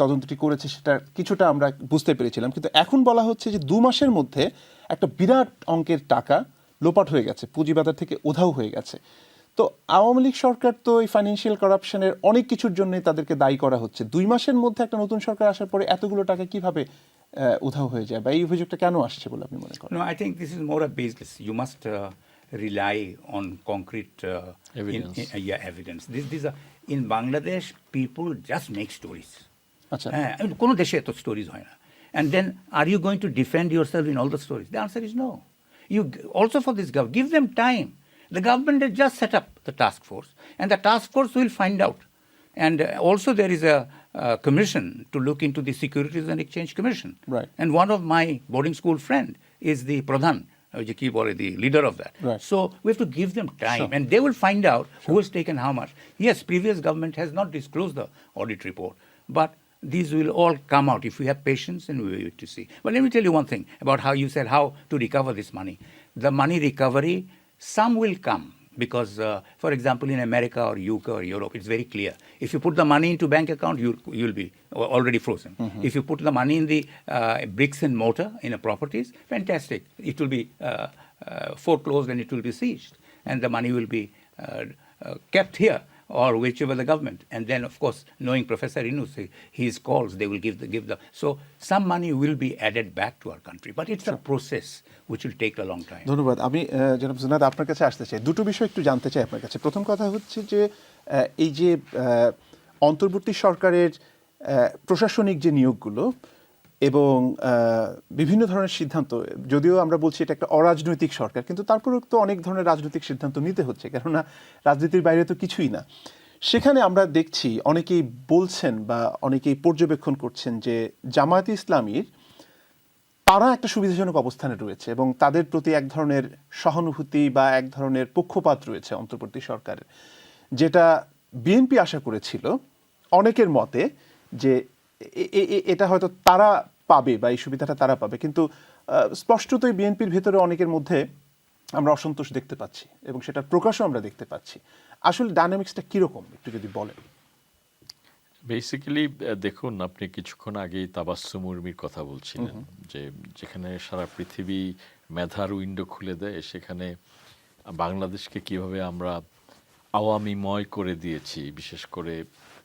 তদন্তটি করেছে সেটা কিছুটা আমরা বুঝতে পেরেছিলাম, কিন্তু এখন বলা হচ্ছে যে 2 মাসের মধ্যে একটা বিরাট অঙ্কের টাকা লোপাট হয়ে গেছে, পুঁজিবাজার থেকে উধাও হয়ে গেছে। তো আওয়ামী লীগ সরকার তো এই ফাইন্যান্সিয়াল কারাপশনের অনেক কিছুর জন্যই তাদেরকে দায়ী করা হচ্ছে। 2 মাসের মধ্যে একটা নতুন সরকার আসার পরে এতগুলো টাকা কিভাবে উধাও হয়ে যায়, বা এই অভিযোগটা কেন আসছে বলে আপনি মনে করেন? No, I think this is more a baseless. You must rely on concrete Evidence. evidence. These are in Bangladesh. People just make stories. আচ্ছা, I mean, কোনো দেশে এত stories হয় না. And then, are you going to defend yourself in all the stories? The answer is no. You also for this government, give them time. The government has just set up the task force, and the task force will find out. And also there is a commission to look into the Securities and Exchange Commission. Right. And one of my boarding school friend is the Pradhan, the leader of that. Right. So we have to give them time, Sure. and they will find out who has taken how much. Yes, previous government has not disclosed the audit report, but these will all come out if we have patience and we wait to see. But let me tell you one thing about how you said how to recover this money. The money recovery, some will come. Because, for example, in America or UK or Europe, it's very clear. If you put the money into bank account, you'll be already frozen. Mm-hmm. If you put the money in the bricks and mortar in a properties, fantastic. It will be foreclosed and it will be seized. And the money will be kept here or whichever the government. And then, of course, knowing Professor Inus, his calls, they will give the. So some money will be added back to our country. But it's a process which will take a long time. ধন্যবাদ। আমি জনাব জুনাদ আপনার কাছে আসতে চাই, দুটো বিষয় একটু জানতে চাই আপনার কাছে। প্রথম কথা হচ্ছে যে এই যে অন্তর্বর্তী সরকারের প্রশাসনিক যে নিয়োগগুলো এবং বিভিন্ন ধরনের সিদ্ধান্ত, যদিও আমরা বলছি এটা একটা অরাজনৈতিক সরকার, কিন্তু তারপরেও তো অনেক ধরনের রাজনৈতিক সিদ্ধান্ত নিতে হচ্ছে, কেননা রাজনীতির বাইরে তো কিছুই না। সেখানে আমরা দেখছি অনেকেই বলছেন বা অনেকেই পর্যবেক্ষণ করছেন যে জামায়াতে ইসলামীর তারা একটা সুবিধাজনক অবস্থানে রয়েছে এবং তাদের প্রতি এক ধরনের সহানুভূতি বা এক ধরনের পক্ষপাত রয়েছে অন্তর্বর্তী সরকারের, যেটা বিএনপি আশা করেছিল অনেকের মতে যে এটা হয়তো তারা পাবে বা এই সুবিধাটা তারা পাবে। কিন্তু স্পষ্টতই বিএনপির ভেতরে অনেকের মধ্যে আমরা অসন্তোষ দেখতে পাচ্ছি এবং সেটার প্রকাশও আমরা দেখতে পাচ্ছি। আসলে ডায়নামিক্সটা কীরকম একটু যদি বলেন। বেসিক্যালি দেখুন, আপনি কিছুক্ষণ আগেই তাবাস্সুম উর্মির কথা বলছিলেন, যে যেখানে সারা পৃথিবী মেধার উইন্ডো খুলে দেয়, সেখানে বাংলাদেশকে কিভাবে আমরা আওয়ামীময় করে দিয়েছি, বিশেষ করে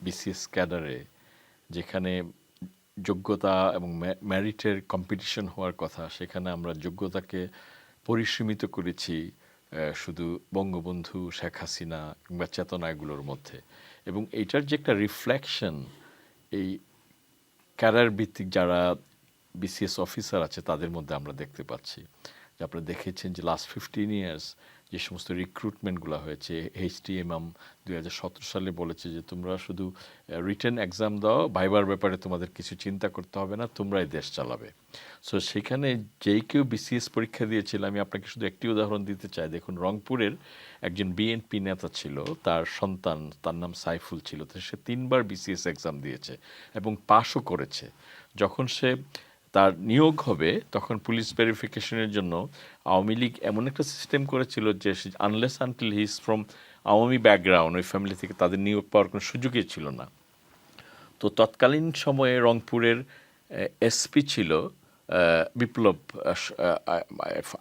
বিসিএস ক্যাডারে, যেখানে যোগ্যতা এবং ম্যারিটের কম্পিটিশন হওয়ার কথা, সেখানে আমরা যোগ্যতাকে পরিসীমিত করেছি শুধু বঙ্গবন্ধু, শেখ হাসিনা কিংবা চেতনা এগুলোর মধ্যে। এবং এইটার যে একটা রিফ্লেকশন এই ক্যারিয়ার ভিত্তিক যারা বিসিএস অফিসার আছে তাদের মধ্যে আমরা দেখতে পাচ্ছি। যে আপনারা দেখেছেন যে লাস্ট 15 ইয়ার্স যে সমস্ত রিক্রুটমেন্টগুলো হয়েছে, HTMM 2017 সালে বলেছে যে তোমরা শুধু রিটেন এক্সাম দাও, ভাইবার ব্যাপারে তোমাদের কিছু চিন্তা করতে হবে না, তোমরাই দেশ চালাবে। সো সেখানে যেই কেউ বিসিএস পরীক্ষা দিয়েছিল, আমি আপনাকে শুধু একটি উদাহরণ দিতে চাই। দেখুন, রংপুরের একজন বিএনপি নেতা ছিল, তার সন্তান, তার নাম সাইফুল ছিল, তো সে 3 বার বিসিএস এক্সাম দিয়েছে এবং পাশও করেছে। যখন সে তার নিয়োগ হবে তখন পুলিশ ভেরিফিকেশনের জন্য আওয়ামী লীগ এমন একটা সিস্টেম করেছিল যে unless until he is from Awami background, ওই ফ্যামিলি থেকে তাদের নিয়োগ পাওয়ার কোনো সুযোগই ছিল না। তো তৎকালীন সময়ে রংপুরের এসপি ছিল Biplob,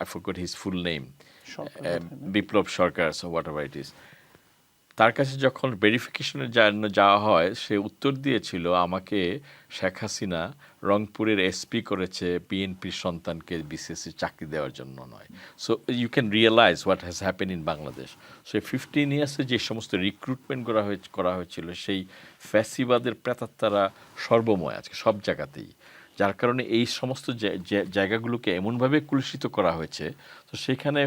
I forgot his full name, Biplob Sarkar, so whatever it is. তার কাছে যখন ভেরিফিকেশনের জন্য যাওয়া হয়, সে উত্তর দিয়েছিল, আমাকে শেখ হাসিনা রংপুরের এসপি করেছে বিএনপির সন্তানকে বিসিএসসি চাকরি দেওয়ার জন্য নয়। So you can realise what has happen in Bangladesh. So 15 ইয়ার্সে যে সমস্ত রিক্রুটমেন্ট করা হয়েছিল, সেই ফ্যাসিবাদের প্রেতাত্মারা সর্বময় আজকে সব জায়গাতেই, যার কারণে এই সমস্ত জায়গাগুলোকে এমনভাবে কুলুষিত করা হয়েছে। তো সেখানে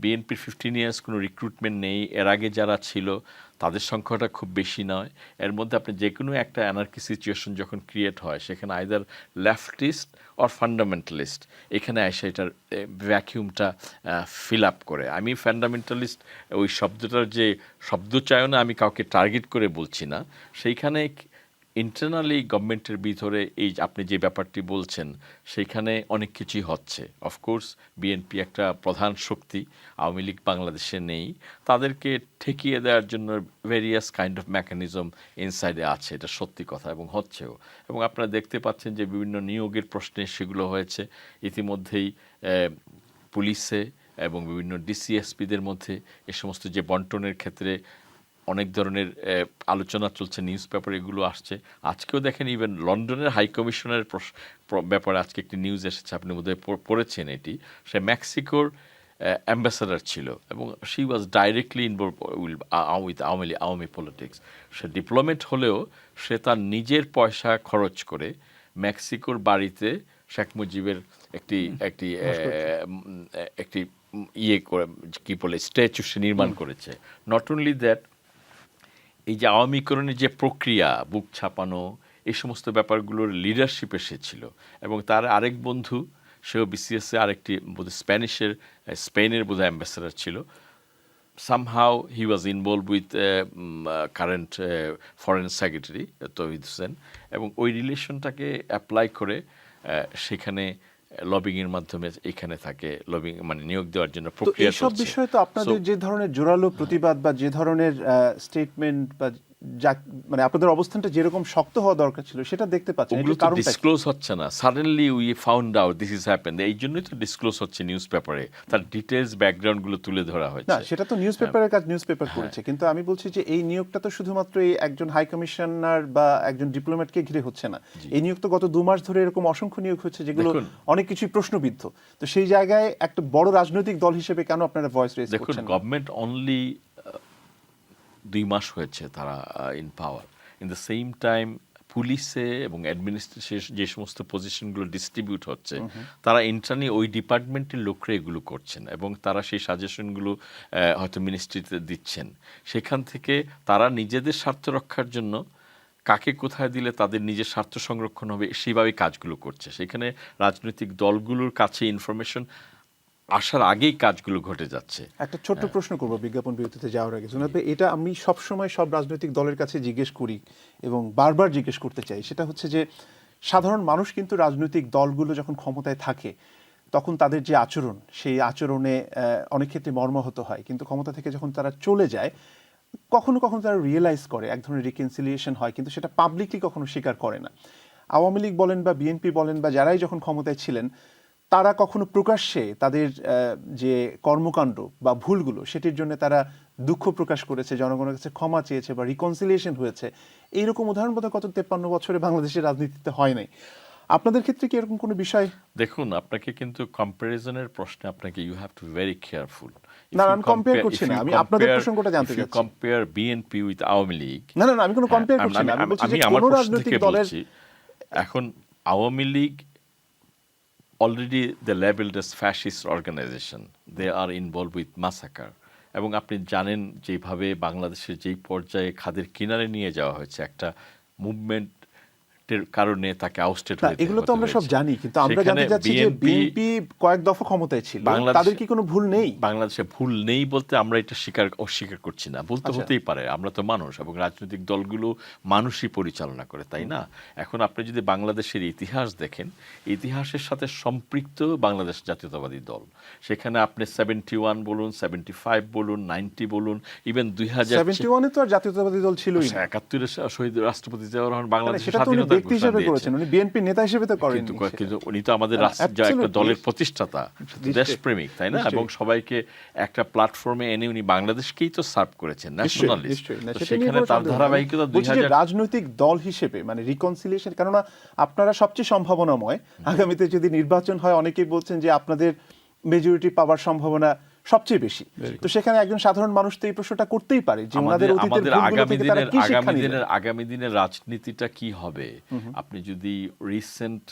বিএনপির 15 ইয়ার্স কোনো রিক্রুটমেন্ট নেই, এর আগে যারা ছিল তাদের সংখ্যাটা খুব বেশি নয়, এর মধ্যে আপনি যে কোনো একটা অ্যানার্কি সিচুয়েশন যখন ক্রিয়েট হয় সেখানে আইদার লেফটিস্ট অর ফান্ডামেন্টালিস্ট এখানে এসে এটার ভ্যাকিউমটা ফিল আপ করে। আমি ফান্ডামেন্টালিস্ট ওই শব্দটার যে শব্দচয়নে আমি কাউকে টার্গেট করে বলছি না, সেইখানে ইন্টারনালি গভর্নমেন্টের ভিতরে এই আপনি যে ব্যাপারটি বলছেন সেইখানে অনেক কিছুই হচ্ছে। অফকোর্স বিএনপি একটা প্রধান শক্তি, আওয়ামী লীগ বাংলাদেশে নেই, তাদেরকে ঠেকিয়ে দেওয়ার জন্য ভেরিয়াস কাইন্ড অফ মেকানিজম ইনসাইডে আছে, এটা সত্যি কথা এবং হচ্ছেও। এবং আপনারা দেখতে পাচ্ছেন যে বিভিন্ন নিয়োগের প্রশ্নে সেগুলো হয়েছে ইতিমধ্যেই পুলিশে এবং বিভিন্ন ডিসিএসপিদের মধ্যে এ সমস্ত যে বন্টনের ক্ষেত্রে অনেক ধরনের আলোচনা চলছে, নিউজ পেপার এগুলো আসছে। আজকেও দেখেন ইভেন লন্ডনের হাই কমিশনের ব্যাপারে আজকে একটি নিউজ এসেছে, আপনি বোধহয় পড়েছেন এটি। সে মেক্সিকোর অ্যাম্বাসাডার ছিল এবং she was directly involve with Awami politics. Say diplomat হলেও সে তার নিজের পয়সা খরচ করে মেক্সিকোর বাড়িতে শেখ মুজিবের একটি একটি একটি ইয়ে করে কী বলে স্ট্যাচু সে নির্মাণ করেছে। নট অনলি দ্যাট, এই যে আওয়ামীকরণের যে প্রক্রিয়া, বুক ছাপানো, এই সমস্ত ব্যাপারগুলোর লিডারশিপ এসেছিল এবং তার আরেক বন্ধু সেও বিসিএসে আরেকটি বোধহয় স্পেনের বোধহয় অ্যাম্বাসেডার ছিল। somehow he was involved with current foreign secretary তৌহিদ হোসেন এবং ওই রিলেশনটাকে অ্যাপ্লাই করে সেখানে লবিং এর মাধ্যমে এখানে থাকে লবিং মানে নিয়োগ দেওয়ার জন্য প্রক্রিয়া চলছে। এইসব বিষয়ে তো আপনাদের যে ধরনের জোরালো প্রতিবাদ বা যে ধরনের স্টেটমেন্ট বা মানে আপনাদের অবস্থানটা যেরকম শক্ত হওয়া দরকার ছিল সেটা দেখতে পাচ্ছেন, ওগুলো তো ডিসক্লোজ হচ্ছে না। Suddenly we found out this is happened, এই জন্যই তো ডিসক্লোজ হচ্ছে নিউজ পেপারে, তার ডিটেইলস ব্যাকগ্রাউন্ডগুলো তুলে ধরা হয়েছে। না সেটা তো নিউজ পেপারের কাজ, নিউজ পেপার করেছে, কিন্তু আমি বলছি যে এই নিয়োগটা তো শুধুমাত্র এই একজন হাই কমিশনার বা একজন ডিপ্লোম্যাটকে ঘিরে হচ্ছে না। এই নিয়োগ তো গত 2 মাস ধরে এরকম অসংখ্য নিয়োগ হচ্ছে যেগুলো অনেক কিছুই প্রশ্নবিদ্ধ। তো সেই জায়গায় একটা বড় রাজনৈতিক দল হিসেবে কেন আপনারা ভয়েস রেজ করছেন? দেখুন, গভর্নমেন্ট অনলি 2 মাস হয়েছে তারা in power. In the same time পুলিশে এবং অ্যাডমিনিস্ট্রেশন যে সমস্ত পজিশনগুলো ডিস্ট্রিবিউট হচ্ছে তারা ইন্টারনালি ওই ডিপার্টমেন্টের লোকরা এগুলো করছেন এবং তারা সেই সাজেশনগুলো হয়তো মিনিস্ট্রিতে দিচ্ছেন। সেখান থেকে তারা নিজেদের স্বার্থ রক্ষার জন্য কাকে কোথায় দিলে তাদের নিজের স্বার্থ সংরক্ষণ হবে সেইভাবেই কাজগুলো করছে। সেখানে রাজনৈতিক দলগুলোর কাছে ইনফরমেশন আসার আগেই কাজগুলো ঘটে যাচ্ছে। একটা ছোট্ট প্রশ্ন করবো বিজ্ঞাপন বিরতিতে যাওয়ার আগে। জনাব, এটা আমি সবসময় সব রাজনৈতিক দলের কাছে জিজ্ঞেস করি এবং বারবার জিজ্ঞেস করতে চাই, সেটা হচ্ছে যে সাধারণ মানুষ কিন্তু রাজনৈতিক দলগুলো যখন ক্ষমতায় থাকে তখন তাদের যে আচরণ, সেই আচরণে অনেক ক্ষেত্রে মর্মাহত হয়, কিন্তু ক্ষমতা থেকে যখন তারা চলে যায় কখনো কখনো তারা রিয়েলাইজ করে, এক ধরনের রিকনসিলিয়েশন হয়, কিন্তু সেটা পাবলিকলি কখনো স্বীকার করে না। আওয়ামী লীগ বলেন বা বিএনপি বলেন বা যারাই যখন ক্ষমতায় ছিলেন তারা কখনো প্রকাশ্যে তাদের যে কর্মকাণ্ড বা ভুলগুলো সেটির জন্য তারা দুঃখ প্রকাশ করেছে, জনগণের কাছে ক্ষমা চেয়েছে বা রিকনসিলিয়েশন হয়েছে। এইরকম উদাহরণ বোধহয় গত 53 বছরে বাংলাদেশের রাজনীতিতে হয় নাই। আপনাদের ক্ষেত্রে কি এরকম কোনো বিষয়? দেখুন, আপনাকে কিন্তু কম্প্যারিজনের প্রশ্নে আপনাকে you have to very careful. না, আমি কম্পেয়ার করছি না, আমি আপনাদের প্রসঙ্গটা জানতে চাচ্ছি। Compare BNP with Awami League, না না আমি কোনো কম্পেয়ার করছি না, আমি বলছি যে কোন রাজনৈতিক দলের এখন Awami League already the labeled as fascist organization. They are involved with massacre. এবং আপনি জানেন যেভাবে বাংলাদেশের যেই পর্যায়ে খাদের কিনারে নিয়ে যাওয়া হয়েছে একটা মুভমেন্টের কারণে তাকে আউস্টেড হতে হয়েছে। এগুলো তো আমরা সব জানি, কিন্তু আমরা জানতে চাচ্ছি যে বিএনপি কয়েক দফা ক্ষমতায় ছিল, তাদের কি কোনো ভুল নেই? বাংলাদেশে ভুল নেই বলতে আমরা এটা অস্বীকার করছি না, বলতে হতেই পারে, আমরা তো মানুষ এবং রাজনৈতিক দলগুলো মানুষই পরিচালনা করে, তাই না? এখন আপনি যদি বাংলাদেশের ইতিহাস দেখেন, ইতিহাসের সাথে সম্পৃক্ত বাংলাদেশ জাতীয়তাবাদী দল, সেখানে আপনি 71 বলুন, 75 বলুন, 90 বলুন, ইভেন 2071 তো আর জাতীয়তাবাদী দল ছিলই না। 71 শহীদ রাষ্ট্রপতি জিয়াউর রহমান বাংলাদেশের ব্যক্তি হিসেবে করেছেন, উনি বিএনপি নেতা হিসেবে তো করেন, কিন্তু উনি তো আমাদের একটা দলের প্রতিষ্ঠাতা, দেশপ্রেমিক, তাই না? এবং সবাইকে একটা প্ল্যাটফর্মে এনে উনি বাংলাদেশকেই তো সার্ভ করেছেন, ন্যাশনালিস্ট। সেখানে তার ধারাবাহিকতা রাজনৈতিক দল হিসেবে মানে রিকনসিলিয়েশন, কেননা আপনারা সবচেয়ে সম্ভাবনাময়, আগামীতে যদি নির্বাচন হয় অনেকেই বলছেন যে আপনাদের মেজরিটি পাওয়ার সম্ভাবনা সবচেয়ে বেশি। তো সেখানে একজন সাধারণ মানুষ তো এই প্রশ্নটা করতেই পারে যে আমাদের আগামী দিনের রাজনীতিটা কি হবে। আপনি যদি রিসেন্ট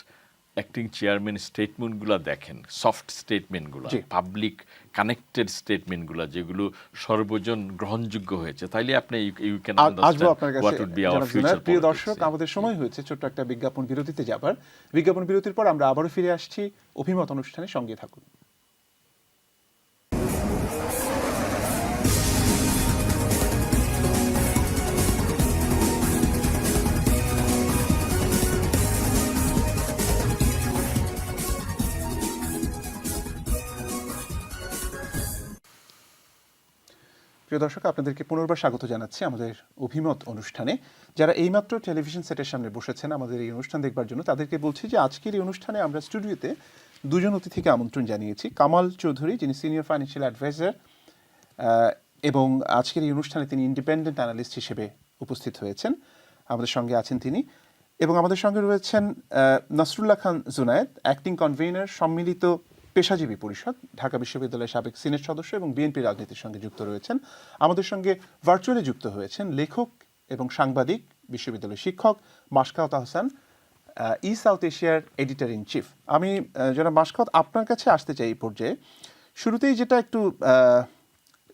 অ্যাক্টিং চেয়ারম্যান স্টেটমেন্টগুলো দেখেন, সফট স্টেটমেন্টগুলো, জি। পাবলিক কানেক্টেড স্টেটমেন্টগুলো যেগুলো সর্বজন গ্রহণযোগ্য হয়েছে, তাইলে আপনি ইউ ক্যান আসবো আন্ডারস্ট্যান্ড আপনার কাছে হোয়াট উড বি আওয়ার জনাব ফিউচার জুনায়েদ। প্রিয় পলিটিক্স। দর্শক, আমাদের সময় হয়েছে ছোট্ট একটা বিজ্ঞাপন বিরতিতে যাবার। বিজ্ঞাপন বিরতির পর আমরা আবারও ফিরে আসছি অভিমত অনুষ্ঠানে, সঙ্গে থাকুন। প্রিয় দর্শক, আপনাদেরকে পুনর্বার স্বাগত জানাচ্ছি আমাদের অভিমত অনুষ্ঠানে। যারা এইমাত্র টেলিভিশন সেটের সামনে বসেছেন আমাদের এই অনুষ্ঠান দেখবার জন্য, তাদেরকে বলছি যে আজকের এই অনুষ্ঠানে আমরা স্টুডিওতে দুজন অতিথিকে আমন্ত্রণ জানিয়েছি। কামাল চৌধুরী, যিনি সিনিয়র ফাইন্যান্সিয়াল অ্যাডভাইজার, এবং আজকের এই অনুষ্ঠানে তিনি ইন্ডিপেন্ডেন্ট অ্যানালিস্ট হিসেবে উপস্থিত হয়েছেন। আমাদের সঙ্গে আছেন তিনি, এবং আমাদের সঙ্গে রয়েছেন নাসরুল্লাহ খান জুনায়েদ, অ্যাক্টিং কনভেনার, সম্মিলিত পেশাজীবী পরিষদ, ঢাকা বিশ্ববিদ্যালয়ের সাবেক সিনেট সদস্য এবং বিএনপি রাজনীতির সঙ্গে যুক্ত রয়েছেন। আমাদের সঙ্গে ভার্চুয়ালি যুক্ত হয়েছেন লেখক এবং সাংবাদিক, বিশ্ববিদ্যালয়ের শিক্ষক মাসকাওত আহসান, ই সাউথ এশিয়ার এডিটর ইন চিফ। আমি যারা মাসকাওত আপনার কাছে আসতে চাই এই পর্যায়ে। শুরুতেই যেটা একটু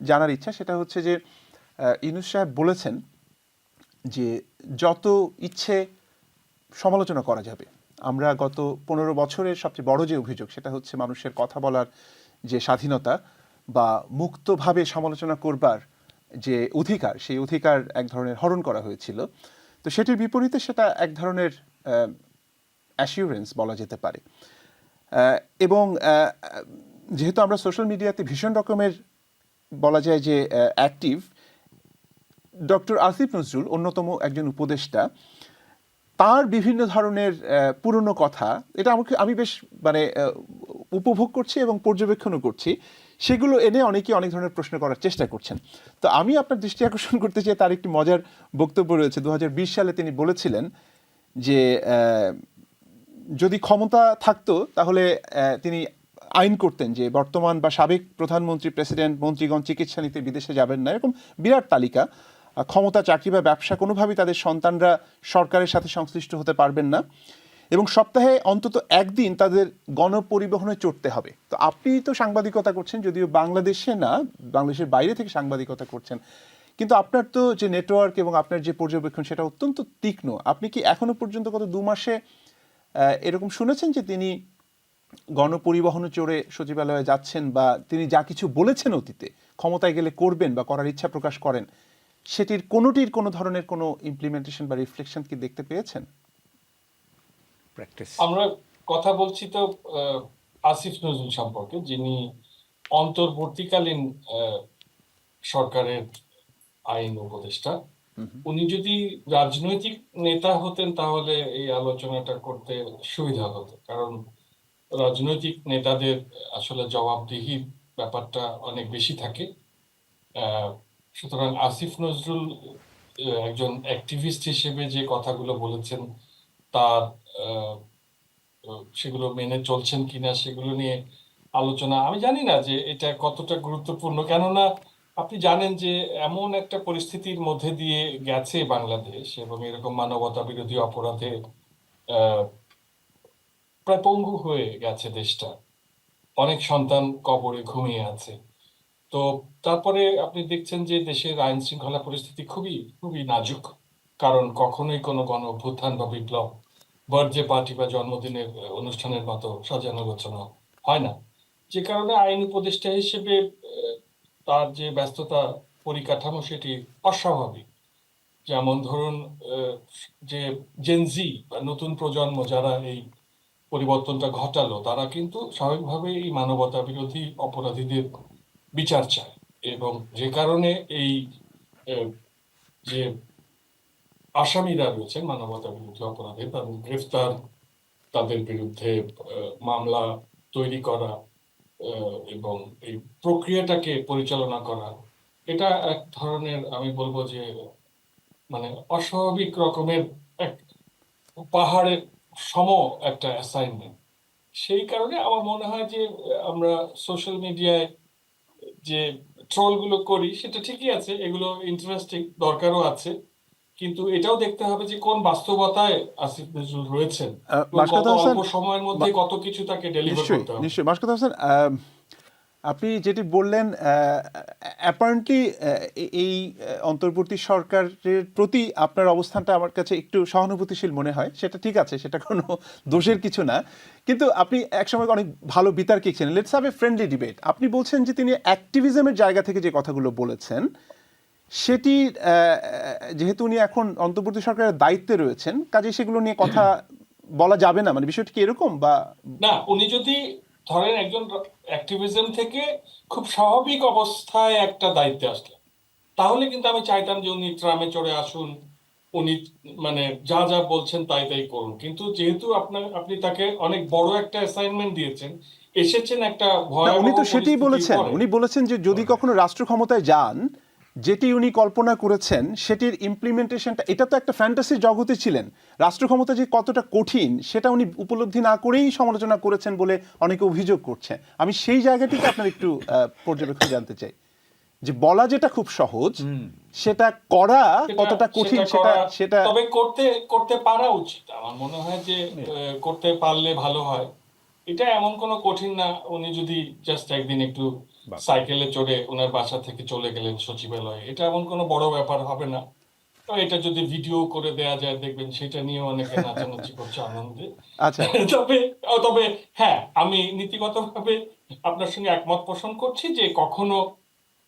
জানার ইচ্ছা সেটা হচ্ছে যে ইউনূস সাহেব বলেছেন যে যত ইচ্ছে সমালোচনা করা যাবে। আমরা গত 15 বছরের সবচেয়ে বড় যে অভিযোগ সেটা হচ্ছে মানুষের কথা বলার যে স্বাধীনতা বা মুক্তভাবে সমালোচনা করবার যে অধিকার, সেই অধিকার এক ধরনের হরণ করা হয়েছিল। তো সেটির বিপরীতে সেটা এক ধরনের অ্যাসিউরেন্স বলা যেতে পারে। এবং যেহেতু আমরা সোশ্যাল মিডিয়াতে ভীষণ রকমের বলা যায় যে অ্যাক্টিভ, ডক্টর আসিফ নজরুল অন্যতম একজন উপদেষ্টা, তার বিভিন্ন ধরনের পুরনো কথা, এটা আমি বেশ মানে উপভোগ করছি এবং পর্যবেক্ষণও করছি, সেগুলো এনে অনেকে অনেক ধরনের প্রশ্ন করার চেষ্টা করছেন। তো আমি আপনার দৃষ্টি আকর্ষণ করতে চাই, তার একটি মজার বক্তব্য রয়েছে। 2020 সালে তিনি বলেছিলেন যে যদি ক্ষমতা থাকতো তাহলে তিনি আইন করতেন যে বর্তমান বা সাবেক প্রধানমন্ত্রী, প্রেসিডেন্ট, মন্ত্রীগণ চিকিৎসা নিতে বিদেশে যাবেন না, এরকম বিরাট তালিকা। ক্ষমতা, চাকরি বা ব্যবসা কোনোভাবেই তাদের সন্তানরা সরকারের সাথে সংশ্লিষ্ট হতে পারবেন না, এবং সপ্তাহে অন্তত একদিন তাদের গণপরিবহনে চড়তে হবে। তো আপনি তো সাংবাদিকতা করছেন, যদিও বাংলাদেশে না, বাংলাদেশের বাইরে থেকে সাংবাদিকতা করছেন, কিন্তু আপনার তো যে নেটওয়ার্ক এবং আপনার যে পর্যবেক্ষণ সেটা অত্যন্ত তীক্ষ্ণ। আপনি কি এখনো পর্যন্ত গত 2 মাসে এরকম শুনেছেন যে তিনি গণপরিবহনে চড়ে সচিবালয়ে যাচ্ছেন, বা তিনি যা কিছু বলেছেন অতীতে ক্ষমতায় গেলে করবেন বা করার ইচ্ছা প্রকাশ করেন, সেটির কোনোটির কোনো ধরনের কোনো ইমপ্লিমেন্টেশন বা রিফ্লেকশন কি দেখতে পেয়েছেন? প্র্যাকটিস। আমরা কথা বলছি তো আসিফ নজরুল সম্পর্কে, যিনি অন্তর্বর্তীকালীন সরকারের আইন উপদেষ্টা। উনি যদি রাজনৈতিক নেতা হতেন তাহলে এই আলোচনাটা করতে সুবিধা হতো, কারণ রাজনৈতিক নেতাদের আসলে জবাবদিহির ব্যাপারটা অনেক বেশি থাকে। সুতরাং আসিফ নজরুল একজন অ্যাক্টিভিস্ট হিসেবে যে কথাগুলো বলেছেন, তার সেগুলো মেনে চলছেন কিনা সেগুলো নিয়ে আলোচনা, আমি জানি না যে এটা কতটা গুরুত্বপূর্ণ। কেননা আপনি জানেন যে এমন একটা পরিস্থিতির মধ্যে দিয়ে গেছে বাংলাদেশ, এবং এরকম মানবতা বিরোধী অপরাধে প্রায় পঙ্গু হয়ে গেছে দেশটা। অনেক সন্তান কবরে ঘুমিয়ে আছে। তো তারপরে আপনি দেখছেন যে দেশের আইন শৃঙ্খলা পরিস্থিতি খুবই খুবই নাজুক, কারণ কখনোই কোনো গণ অভ্যুত্থান বা বিপ্লব বার্থডে পার্টি বা জন্মদিনের অনুষ্ঠানের মতো সাজানো গোছানো হয় না। যে কারণে আইন উপদেষ্টা হিসেবে তার যে ব্যস্ততা পরিকাঠামো সেটি অস্বাভাবিক। যেমন ধরুন, যে জেনজি বা নতুন প্রজন্ম যারা এই পরিবর্তনটা ঘটালো, তারা কিন্তু স্বাভাবিকভাবে এই মানবতা বিরোধী অপরাধীদের বিচার চায়, এবং যে কারণে এই যে আসামিরা রয়েছেন মানবতা বিরোধী অপরাধে, তাদের গ্রেফতার, তাদের বিরুদ্ধে মামলা তৈরি করা এবং এই প্রক্রিয়াটাকে পরিচালনা করা, এটা এক ধরনের, আমি বলবো যে মানে অস্বাভাবিক রকমের এক পাহাড়ের সম একটা অ্যাসাইনমেন্ট। সেই কারণে আমার মনে হয় যে আমরা সোশ্যাল মিডিয়ায় যে ট্রোলগুলো করি সেটা ঠিকই আছে, এগুলো ইন্টারেস্টিং, দরকারও আছে, কিন্তু এটাও দেখতে হবে যে কোন বাস্তবতায় আসিফ নজরুল রয়েছেন এবং মাসকাত কত হাসান, অল্প সময়ের মধ্যে কত কিছু তাকে ডেলিভার নিশ্চয়ই করতে হবে। নিশ্চয়ই মাসকাত হাসান, আপনি যেটি বললেন, অ্যাপারেন্টলি এই অন্তর্বর্তী সরকারের প্রতি আপনার অবস্থানটা আমার কাছে একটু সহানুভূতিশীল মনে হয়। সেটা ঠিক আছে, সেটা কোনো দোষের কিছু না। কিন্তু আপনি একসময় অনেক ভালো বিতার্কিক ছিলেন। Let's have a friendly debate. আপনি বলছেন যে তিনি অ্যাক্টিভিজমের জায়গা থেকে যে কথাগুলো বলেছেন সেটি, যেহেতু উনি এখন অন্তর্বর্তী সরকারের দায়িত্বে রয়েছেন, কাজে সেগুলো নিয়ে কথা বলা যাবে না, মানে বিষয়টি কি এরকম? বা না, উনি যদি ধরেন একজন অ্যাক্টিভিজম থেকে খুব স্বাভাবিক অবস্থায় একটা দায়িত্বে আসলেন, তাহলে কিন্তু আমি চাইতাম যে উনি ট্রামে চড়ে আসুন, উনি মানে যা যা বলছেন তাই তাই করুন। কিন্তু যেহেতু আপনি তাকে অনেক বড় একটা অ্যাসাইনমেন্ট দিয়েছেন, এসেছেন একটা না, উনি ভয়াবহ তো সেটাই পরিস্থিতির বলেছেন। পরে। উনি বলেছেন যে যদি কখনো রাষ্ট্র ক্ষমতায় যান, যেটি উনি কল্পনা করেছেন সেটির ইমপ্লিমেন্টেশনটা, এটা তো একটা ফ্যান্টাসির জগতে ছিলেন। রাষ্ট্র ক্ষমতা যে কতটা কঠিন সেটা উনি উপলব্ধি না করেই সমালোচনা করেছেন বলে অনেকে অভিযোগ করছে। আমি সেই জায়গাটিতে আপনার একটু পর্যবেক্ষণ জানতে চাই, যে বলা যেটা খুব সহজ, সেটা করা কতটা কঠিন, সেটা সেটা তবে করতে করতে পারা উচিত। আমার মনে হয় যে করতে পারলে ভালো হয়। এটা এমন কোনো কঠিন না। উনি যদি জাস্ট একদিন একটু সাইকেলে চড়ে ওনার বাসা থেকে চলে গেলেন সচিবালয়ে, এটা এমন কোনো বড় ব্যাপার হবে না। তো এটা যদি ভিডিও করে দেয়া যায়, দেখবেন সেটা নিয়ে অনেকে নাচানাচি করছে আনন্দে। আচ্ছা। তবে তবে হ্যাঁ, আমি নীতিগতভাবে আপনার সঙ্গে একমত পোষণ করছি যে কখনো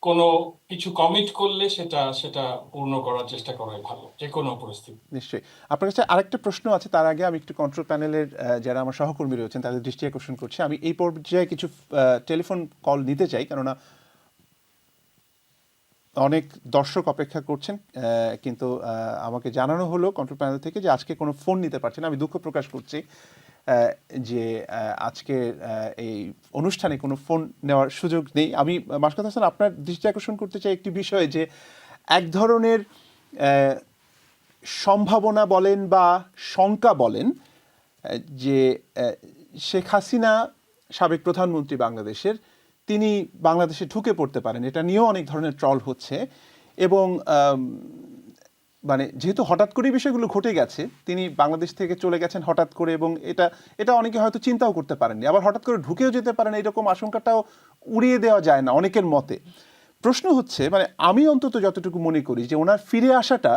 কোনো কিছু কমিট করলে সেটা সেটা পূর্ণ করার চেষ্টা করাই ভালো, যে কোনো পরিস্থিতি। নিশ্চয়ই। আপনার কাছে আরেকটা প্রশ্ন আছে, তার আগে আমি একটু কন্ট্রোল প্যানেলের যারা আমার সহকর্মী রয়েছেন তাদের দৃষ্টি আকর্ষণ করছি। আমি এই পর্যায়ে কিছু টেলিফোন কল নিতে চাই, কেননা অনেক দর্শক অপেক্ষা করছেন। কিন্তু আমাকে জানানো হলো কন্ট্রোল প্যানেল থেকে যে আজকে কোনো ফোন নিতে পারছে না। আমি দুঃখ প্রকাশ করছি যে আজকে এই অনুষ্ঠানে কোনো ফোন নেওয়ার সুযোগ নেই। আমি মাসকাত হাসান, আপনার দৃষ্টি আকর্ষণ করতে চাই একটি বিষয়, যে এক ধরনের সম্ভাবনা বলেন বা শঙ্কা বলেন, যে শেখ হাসিনা, সাবেক প্রধানমন্ত্রী বাংলাদেশের, তিনি বাংলাদেশে ঢুকে পড়তে পারেন, এটা নিয়েও অনেক ধরনের ট্রল হচ্ছে। এবং মানে যেহেতু হঠাৎ করেই বিষয়গুলো ঘটে গেছে, তিনি বাংলাদেশ থেকে চলে গেছেন হঠাৎ করে, এবং এটা এটা অনেকে হয়তো চিন্তাও করতে পারেননি, আবার হঠাৎ করে ঢুকেও যেতে পারেন, এরকম আশঙ্কাটাও উড়িয়ে দেওয়া যায় না অনেকের মতে। প্রশ্ন হচ্ছে, মানে আমি অন্তত যতটুকু মনে করি যে ওনার ফিরে আসাটা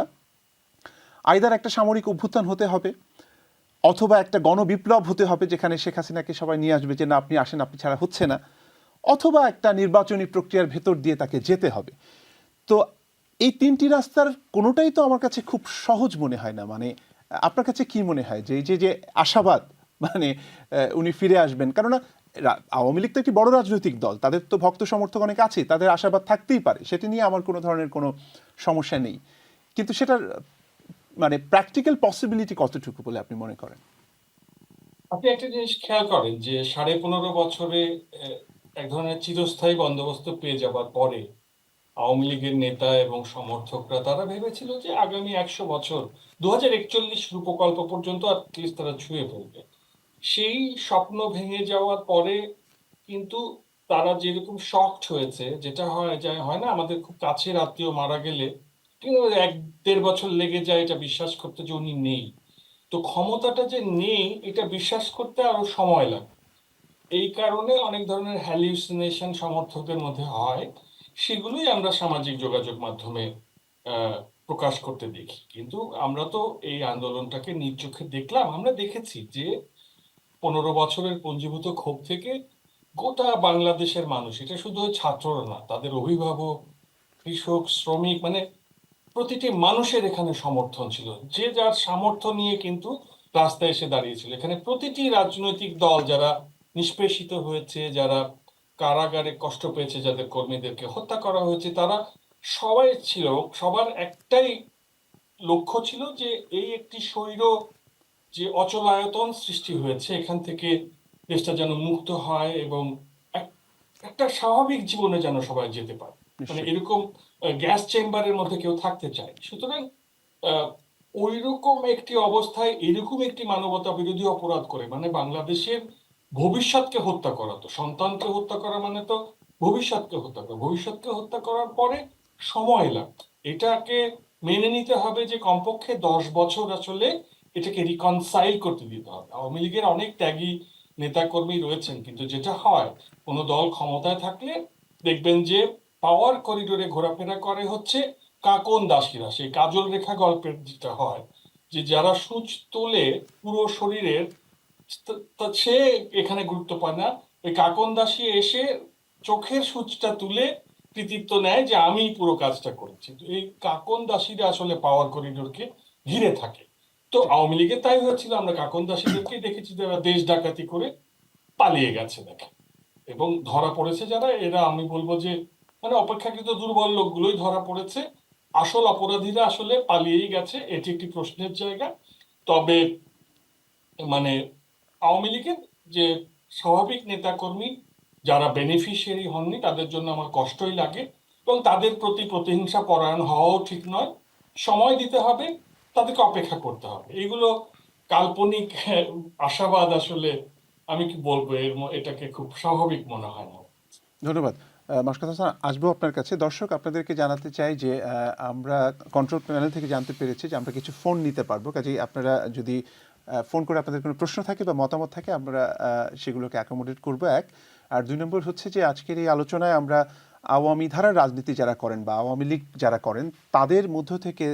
আইদার একটা সামরিক অভ্যুত্থান হতে হবে, অথবা একটা গণবিপ্লব হতে হবে, যেখানে শেখ হাসিনাকে সবাই নিয়ে আসবে যে না, আপনি আসেন, আপনি ছাড়া হচ্ছে না, অথবা একটা নির্বাচনী প্রক্রিয়ার ভেতর দিয়ে তাকে যেতে হবে। তো এই তিনটি রাস্তার কোনোটাই তো আমার কাছে খুব সহজ মনে হয় না। মানে আপনার কাছে কি মনে হয় যে এই যে যে আশাবাদ, মানে উনি ফিরে আসবেন, কেননা আওয়ামী লীগ তো একটি বড় রাজনৈতিক দল, তাদের তো ভক্ত সমর্থক অনেক আছে, তাদের আশাবাদ থাকতেই পারে, সেটা নিয়ে আমার কোনো ধরনের কোনো সমস্যা নেই। কিন্তু সেটার মানে প্র্যাকটিক্যাল পসিবিলিটি কতটুকু বলে আপনি মনে করেন? আপনি একটা জিনিস খেয়াল করেন যে 15.5 বছরে এক ধরনের চিরস্থায়ী বন্দোবস্ত পেয়ে যাবার পরে আওয়ামী লীগের নেতা এবং সমর্থকরা তারা ভেবেছিল যে আগামী 100 বছর 2041 রূপকল্প পর্যন্ত অ্যাটলিস্ট তারা ছুঁয়ে ফেলবে। সেই স্বপ্ন ভেঙে যাওয়ার পরে কিন্তু তারা যেরকম শকড হয়েছে, যেটা হয় না, আমাদের খুব কাছের আত্মীয় মারা গেলে কিন্তু 1-1.5 বছর লেগে যায় এটা বিশ্বাস করতে যে উনি নেই। তো ক্ষমতাটা যে নেই এটা বিশ্বাস করতে আরো সময় লাগে। এই কারণে অনেক ধরনের হ্যালিউসিনেশন সমর্থকদের মধ্যে হয়, সেগুলোই আমরা সামাজিক যোগাযোগ মাধ্যমে প্রকাশ করতে দেখি। কিন্তু আমরা তো এই আন্দোলনটাকে নিজ চোখে দেখলাম, আমরা দেখেছি যে 15 বছরের পুঞ্জীভূত ক্ষোভ থেকে গোটা বাংলাদেশের মানুষ, এটা শুধু ছাত্ররা না, তাদের অভিভাবক, কৃষক, শ্রমিক, মানে প্রতিটি মানুষের এখানে সমর্থন ছিল। যে যার সামর্থ্য নিয়ে কিন্তু রাস্তায় এসে দাঁড়িয়েছিল। এখানে প্রতিটি রাজনৈতিক দল যারা নিষ্পেষিত হয়েছে, যারা কারাগারে কষ্ট পেয়েছে, যাদের কর্মীদেরকে হত্যা করা হয়েছে, তারা সবাই ছিল, সবার একটাই লক্ষ্য ছিল যে এই একটি স্বৈর যে অচলায়তন সৃষ্টি হয়েছে, এখান থেকে দেশটা যেন মুক্ত হয় এবং একটা স্বাভাবিক জীবনে যেন সবাই যেতে পারে। মানে নিশ্চয়ই। এরকম গ্যাস চেম্বারের মধ্যে কেউ থাকতে চায়। সুতরাং ওই রকম একটি অবস্থায় এরকম একটি মানবতা বিরোধী অপরাধ করে, মানে বাংলাদেশের ভবিষ্যৎকে হত্যা করা, তো সন্তানকে হত্যা করা মানে তো ভবিষ্যৎকে হত্যা করা, ভবিষ্যৎকে হত্যা করার পরে সময় লাগবে। এটাকে মেনে নিতে হবে যে কমপক্ষে 10 বছর আসলে এটাকে রিকনসাইল করতে দিতে হবে। আওয়ামী লীগের অনেক ত্যাগী নেতাকর্মী রয়েছেন, কিন্তু যেটা হয় কোনো দল ক্ষমতায় থাকলে দেখবেন যে পাওয়ার করিডোরে ঘোরাফেরা করে হচ্ছে কাকন দাসীরা। সেই কাজল রেখা গল্পের যেটা হয় যে যারা সূচ তোলে পুরো শরীরের, সে এখানে গুরুত্ব পায় না। ওই কাকন দাসী এসে চোখের সূচটা তুলে কৃতিত্ব নেয় যে আমি পুরো কাজটা করেছি। তো এই কাকন দাসীরা আসলে পাওয়ার করিডোরকে ঘিরে থাকে। তো আওয়ামী লীগের তাই হয়েছিল, আমরা কাকন দাসীদেরকে দেখেছি যারা দেশ ডাকাতি করে পালিয়ে গেছে দেখে, এবং ধরা পড়েছে যারা, এরা আমি বলবো যে মানে অপেক্ষাকৃত দুর্বল লোকগুলোই ধরা পড়েছে। আসল অপরাধীরা আসলে পালিয়েই গেছে, এটি একটি প্রশ্নের জায়গা। তবে মানে আওয়ামী লীগের যে স্বাভাবিক নেতাকর্মী যারা বেনিফিশিয়ারি হননি তাদের জন্য আমার কষ্টই লাগে, এবং তাদের প্রতি প্রতিহিংসা পরায়ণ হওয়াও ঠিক নয়। সময় দিতে হবে, তাদেরকে অপেক্ষা করতে হবে। এগুলো কাল্পনিক আশাবাদ আসলে আমি কি বলবো, এটাকে খুব স্বাভাবিক মনে হয় না। ধন্যবাদ। মাশকাত হাসান, আসবো আপনার কাছে। দর্শক, আপনাদেরকে জানাতে চাই যে আমরা কন্ট্রোল প্যানেল থেকে জানতে পেরেছি যে আমরা কিছু ফোন নিতে পারবো, কাজেই আপনারা যদি ফোন করে আপনাদের কোনো প্রশ্ন থাকে বা মতামত থাকে আমরা সেগুলোকে অ্যাকোমোডেট করবো, এক। আর 2 নম্বর হচ্ছে যে আজকের এই আলোচনায় আমরা আওয়ামী ধারার রাজনীতি যারা করেন বা আওয়ামী লীগ যারা করেন তাদের মধ্য থেকে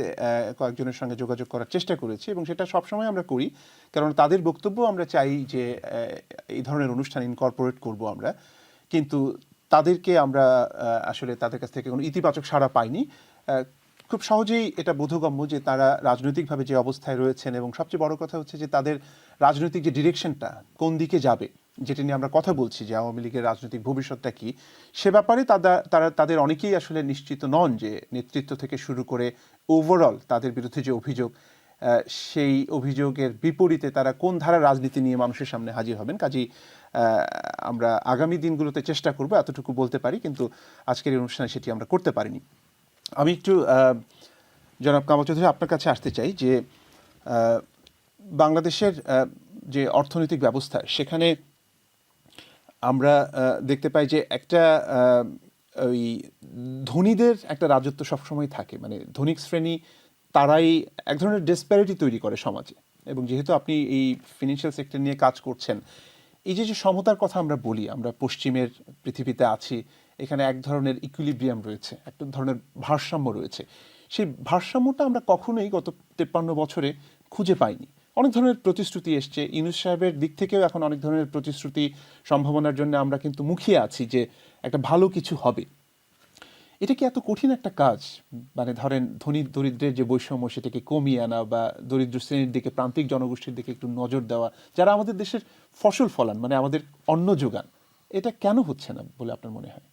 কয়েকজনের সঙ্গে যোগাযোগ করার চেষ্টা করেছি, এবং সেটা সবসময় আমরা করি, কারণ তাদের বক্তব্য আমরা চাই যে এই ধরনের অনুষ্ঠান ইনকর্পোরেট করব আমরা, কিন্তু তাদেরকে আমরা আসলে তাদের কাছ থেকে কোনো ইতিবাচক সাড়া পাইনি। খুব সহজেই এটা বোধগম্য যে তারা রাজনৈতিকভাবে যে অবস্থায় রয়েছেন, এবং সবচেয়ে বড় কথা হচ্ছে যে তাদের রাজনৈতিক যে ডিরেকশনটা কোন দিকে যাবে, যেটা নিয়ে আমরা কথা বলছি যে আওয়ামী লীগের রাজনৈতিক ভবিষ্যৎটা কি, সে ব্যাপারে তাদের অনেকেই আসলে নিশ্চিত নন যে নেতৃত্ব থেকে শুরু করে ওভারঅল তাদের বিরুদ্ধে যে অভিযোগ, সেই অভিযোগের বিপরীতে তারা কোন ধারা রাজনীতি নিয়ে মানুষের সামনে হাজির হবেন। কাজেই আমরা আগামী দিনগুলোতে চেষ্টা করব, এতটুকু বলতে পারি, কিন্তু আজকের এই অনুষ্ঠানে সেটি আমরা করতে পারিনি। আমি একটু জনাব কামাল চৌধুরী আপনার কাছে আসতে চাই যে বাংলাদেশের যে অর্থনৈতিক ব্যবস্থা, সেখানে আমরা দেখতে পাই যে একটা ওই ধনীদের একটা রাজত্ব সবসময় থাকে, মানে ধনিক শ্রেণী তারাই এক ধরনের ডেসপ্যারিটি তৈরি করে সমাজে, এবং যেহেতু আপনি এই ফিনান্সিয়াল সেক্টর নিয়ে কাজ করছেন, এই যে সমতার কথা আমরা বলি, আমরা পশ্চিমের পৃথিবীতে আছি, এখানে এক ধরনের ইকুইলিব্রিয়াম রয়েছে, একটা ধরনের ভারসাম্য রয়েছে, সেই ভারসাম্যটা আমরা কখনোই গত 53 বছরে খুঁজে পাইনি। অনেক ধরনের প্রতিশ্রুতি এসছে, ইউনূস সাহেবের দিক থেকেও এখন অনেক ধরনের প্রতিশ্রুতি সম্ভাবনার জন্য আমরা কিন্তু মুখিয়ে আছি যে একটা ভালো কিছু হবে। এটা কি এত কঠিন একটা কাজ? মানে ধরেন ধনী দরিদ্রের যে বৈষম্য সেটাকে কমিয়ে আনা, বা দরিদ্র শ্রেণীর দিকে, প্রান্তিক জনগোষ্ঠীর দিকে একটু নজর দেওয়া, যারা আমাদের দেশের ফসল ফলান, মানে আমাদের অন্ন যোগান, এটা কেন হচ্ছে না বলে আপনার মনে হয়?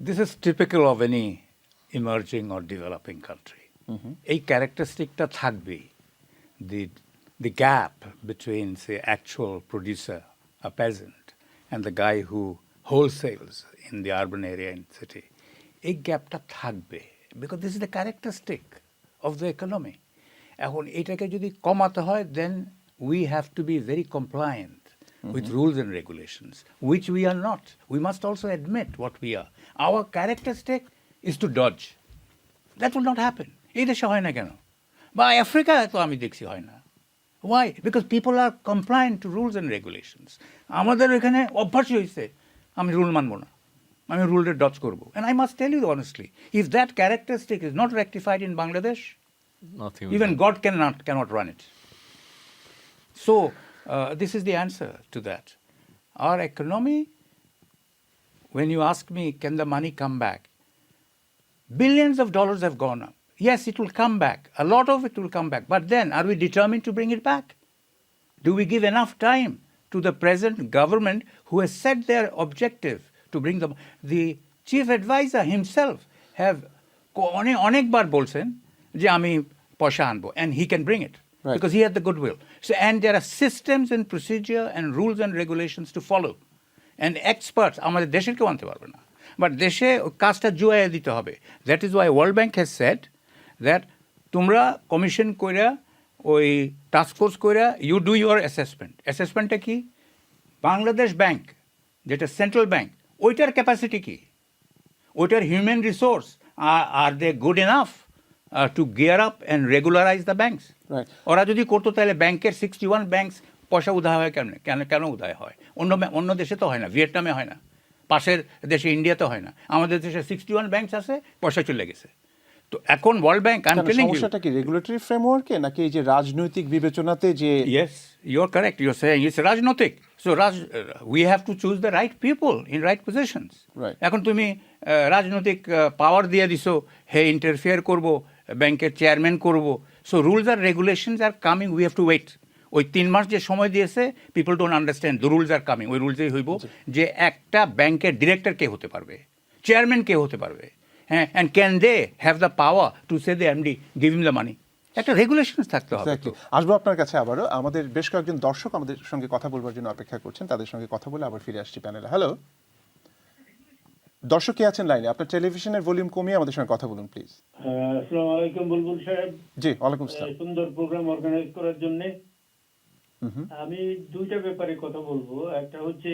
This is typical of any emerging or developing country. এই ক্যারেক্টারিস্টিকটা থাকবেই। The gap between, say, actual producer, a peasant, and the guy who wholesales in the urban area and city, এই গ্যাপটা থাকবে, because this is the characteristic of the economy. এখন এটাকে যদি কমাতে হয়, then we have to be very compliant with rules and regulations, which we are not. We must also admit what we are. Our characteristic is to dodge. That will not happen. এই দেশে হয় না কেন? বা Africa তো আমি দেখছি হয় না। Why? Because people are compliant to rules and regulations. আমাদের এখানে অভ্যাসই হয়েছে আমি রুল মানব না, আমি রুলের ডজ করব। And I must tell you honestly, if that characteristic is not rectified in Bangladesh, even God cannot run it. So this is the answer to that. Our economy, when you ask me, can the money come back? Billions of dollars have gone up. Yes, it will come back. A lot of it will come back. But then, are we determined to bring it back? Do we give enough time to the present government who has set their objective to bring them? The chief advisor himself have অনেকবার বলছেন যে আমি পয়সা আনবো, and he can bring it. Right. Because he had the goodwill. So, and there are systems and procedure and rules and regulations to follow. And experts, আমাদের দেশের কেউ আনতে পারবে না, বাট দেশে কাজটা জুয়াইয়া দিতে হবে। That is why World Bank has said that তোমরা কমিশন কইরা, ওই টাস্কফোর্স কইরা, ইউ ডু ইউর অ্যাসেসমেন্ট। অ্যাসেসমেন্টটা কি? বাংলাদেশ ব্যাংক যেটা সেন্ট্রাল ব্যাংক, ওইটার ক্যাপাসিটি কি, ওইটার human resource are they good enough to gear up and regularize the banks. Right. ওরা যদি করতো তাহলে ব্যাংকের 61 ব্যাংকস পয়সা উধার হয় কেন উদয় হয়? অন্য দেশে তো হয় না, ভিয়েতনামে হয় না, পাশের দেশে ইন্ডিয়াতে হয় না, আমাদের দেশে 61 ব্যাংকস আছে, পয়সা চলে গেছে। তো এখন World Bank, I am telling you, সমস্যাটা কি রেগুলেটরি ফ্রেমওয়ার্কে নাকি এই যে রাজনৈতিক বিবেচনাতে যে yes, you're correct, you're saying it's রাজনৈতিক, so we have to choose the right people in right positions. Right. এখন তুমি রাজনৈতিক পাওয়ার দিয়ে দিছো, হে ইন্টারফেয়ার করব, ব্যাংকের চেয়ারম্যান করব, so rules are regulations are coming, we have to wait. ওই 3 মাস যে সময় দিয়েছে, people don't understand, the rules are coming. ওই রুলসেই হইব যে একটা ব্যাংকের ডিরেক্টর কে হতে পারবে, চেয়ারম্যান কে হতে পারবে, হ্যাঁ, and can they have the power to say the MD give him the money. একটা রেগুলেশন থাকতে হবে। Exactly. আসবো আপনার কাছে আবারও। আমাদের বেশ কয়েকজন দর্শক আমাদের সঙ্গে কথা বলবার জন্য অপেক্ষা করছেন, তাদের সঙ্গে কথা বলে আবার ফিরে আসছি প্যানেলে। হ্যালো, দর্শক কে আছেন লাইনে? আপনার টেলিভিশনের ভলিউম কমিয়ে আমাদের সঙ্গে কথা বলুন প্লিজ। আসসালামু আলাইকুম বুলবুল সাহেব। জি, ওয়ালাইকুম আসসালাম। সুন্দর প্রোগ্রাম অর্গানাইজ করার জন্য আমি দুইটা ব্যাপারে কথা বলবো। একটা হচ্ছে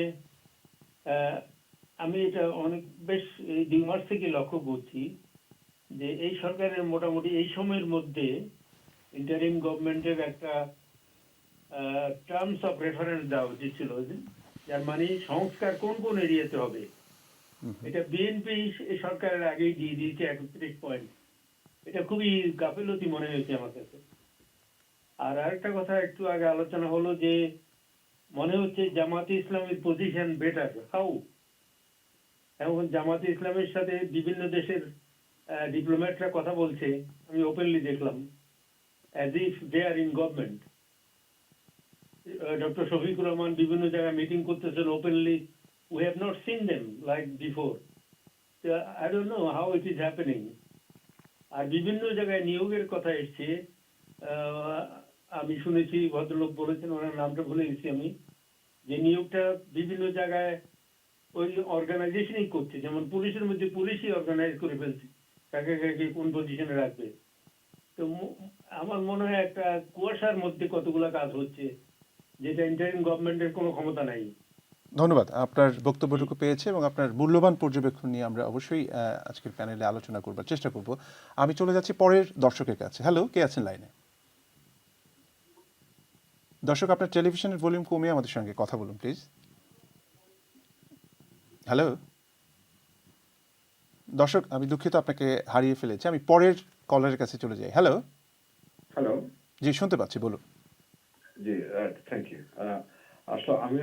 আমি এটা বেশ এই 2 মাস থেকে লক্ষ্য করছি যে এই সরকারের মোটামুটি এই সময়ের মধ্যে ইন্টারিম গভর্নমেন্টের একটা টার্মস অফ রেফারেন্স দেওয়া উচিত ছিল, যার মানে সংস্কার কোন কোন এরিয়াতে হবে। এটা বিএনপি সরকারের আগেই দিয়ে দিয়েছে 31 পয়েন্ট। এটা খুবই গাফিলতি মনে হয়েছে আমার কাছে। আর আরেকটা কথা একটু আগে আলোচনা হলো যে মনে হচ্ছে জামাতে ইসলামের পজিশন বেটার। হাউ? এখন জামাতে ইসলামের সাথে বিভিন্ন দেশের ডিপ্লোম্যাটরা কথা বলছে, আমি ওপেনলি দেখলাম, as if they are in government. Doctor Shafiqur Rahman বিভিন্ন জায়গায় মিটিং করতেছেন openly. We have not seen them like before. So, I don't know how it is happening. আর বিভিন্ন জায়গায় নিয়োগের কথা এসছে, আমি শুনেছি, ভদ্রলোক বলেছেন, ওনার নামটা ভুলে গেছি আমি, যে নিয়োগটা বিভিন্ন জায়গায় ওই অর্গানাইজেশনই করছে। যেমন পুলিশের মধ্যে পুলিশই অর্গানাইজ করে ফেলছে কাকে কাকে কোন পজিশনে রাখবে। তো আমার মনে হয় একটা কুয়াশার মধ্যে কতগুলো কাজ হচ্ছে, যেটা ইন্টারিম গভর্নমেন্টের কোনো ক্ষমতা নাই। ধন্যবাদ, আপনার বক্তব্যটুকু পেয়েছে এবং আপনার মূল্যবান পর্যবেক্ষণ নিয়ে আমরা অবশ্যই আজকের প্যানেলে আলোচনা করবার চেষ্টা করব। আমি চলে যাচ্ছি পরের দর্শকের কাছে। হ্যালো, কে আছেন লাইনে? দর্শক, আপনার টেলিভিশনের ভলিউম কমিয়ে আমাদের সঙ্গে কথা বলুন প্লিজ। হ্যালো দর্শক, আমি দুঃখিত আপনাকে হারিয়ে ফেলেছি। আমি পরের কলারের কাছে চলে যাই। হ্যালো। হ্যালো। জি, শুনতে পাচ্ছি, বলুন। জি, থ্যাংক ইউ। আসলে আমি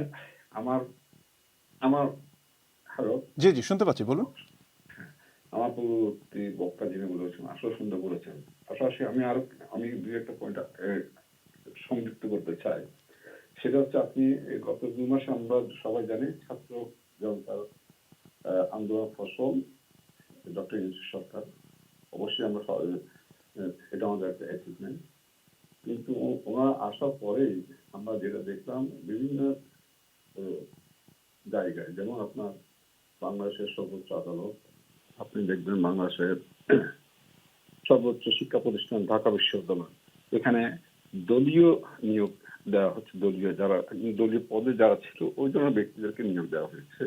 আমার হ্যালো। জি জি, শুনতে পাচ্ছি, বলুন। আমার পূর্ববর্তী বক্তা যিনি বলেছেন আসলে সুন্দর বলেছেন। পাশাপাশি আমি দুই একটা পয়েন্ট সংযুক্ত করতে চাই। সেটা হচ্ছে, আপনি গত 2 মাসে আমরা সবাই জানি ছাত্র জনতার আন্দোলন ফসল ডক্টর ইউনূস সরকার, অবশ্যই আমরা এটা আমাদের একটা অ্যাচিভমেন্ট। কিন্তু ওনারা আসার পরেই আমরা যেটা দেখলাম বিভিন্ন জায়গায়, যেমন আপনার বাংলাদেশের সর্বোচ্চ আদালত, আপনি দেখবেন বাংলাদেশের সর্বোচ্চ শিক্ষা প্রতিষ্ঠান ঢাকা বিশ্ববিদ্যালয়, এখানে দলীয় নিয়োগ দেওয়া হচ্ছে। দলীয় পদে যারা ছিল ওই ধরনের ব্যক্তিদেরকে নিয়োগ দেওয়া হয়েছে।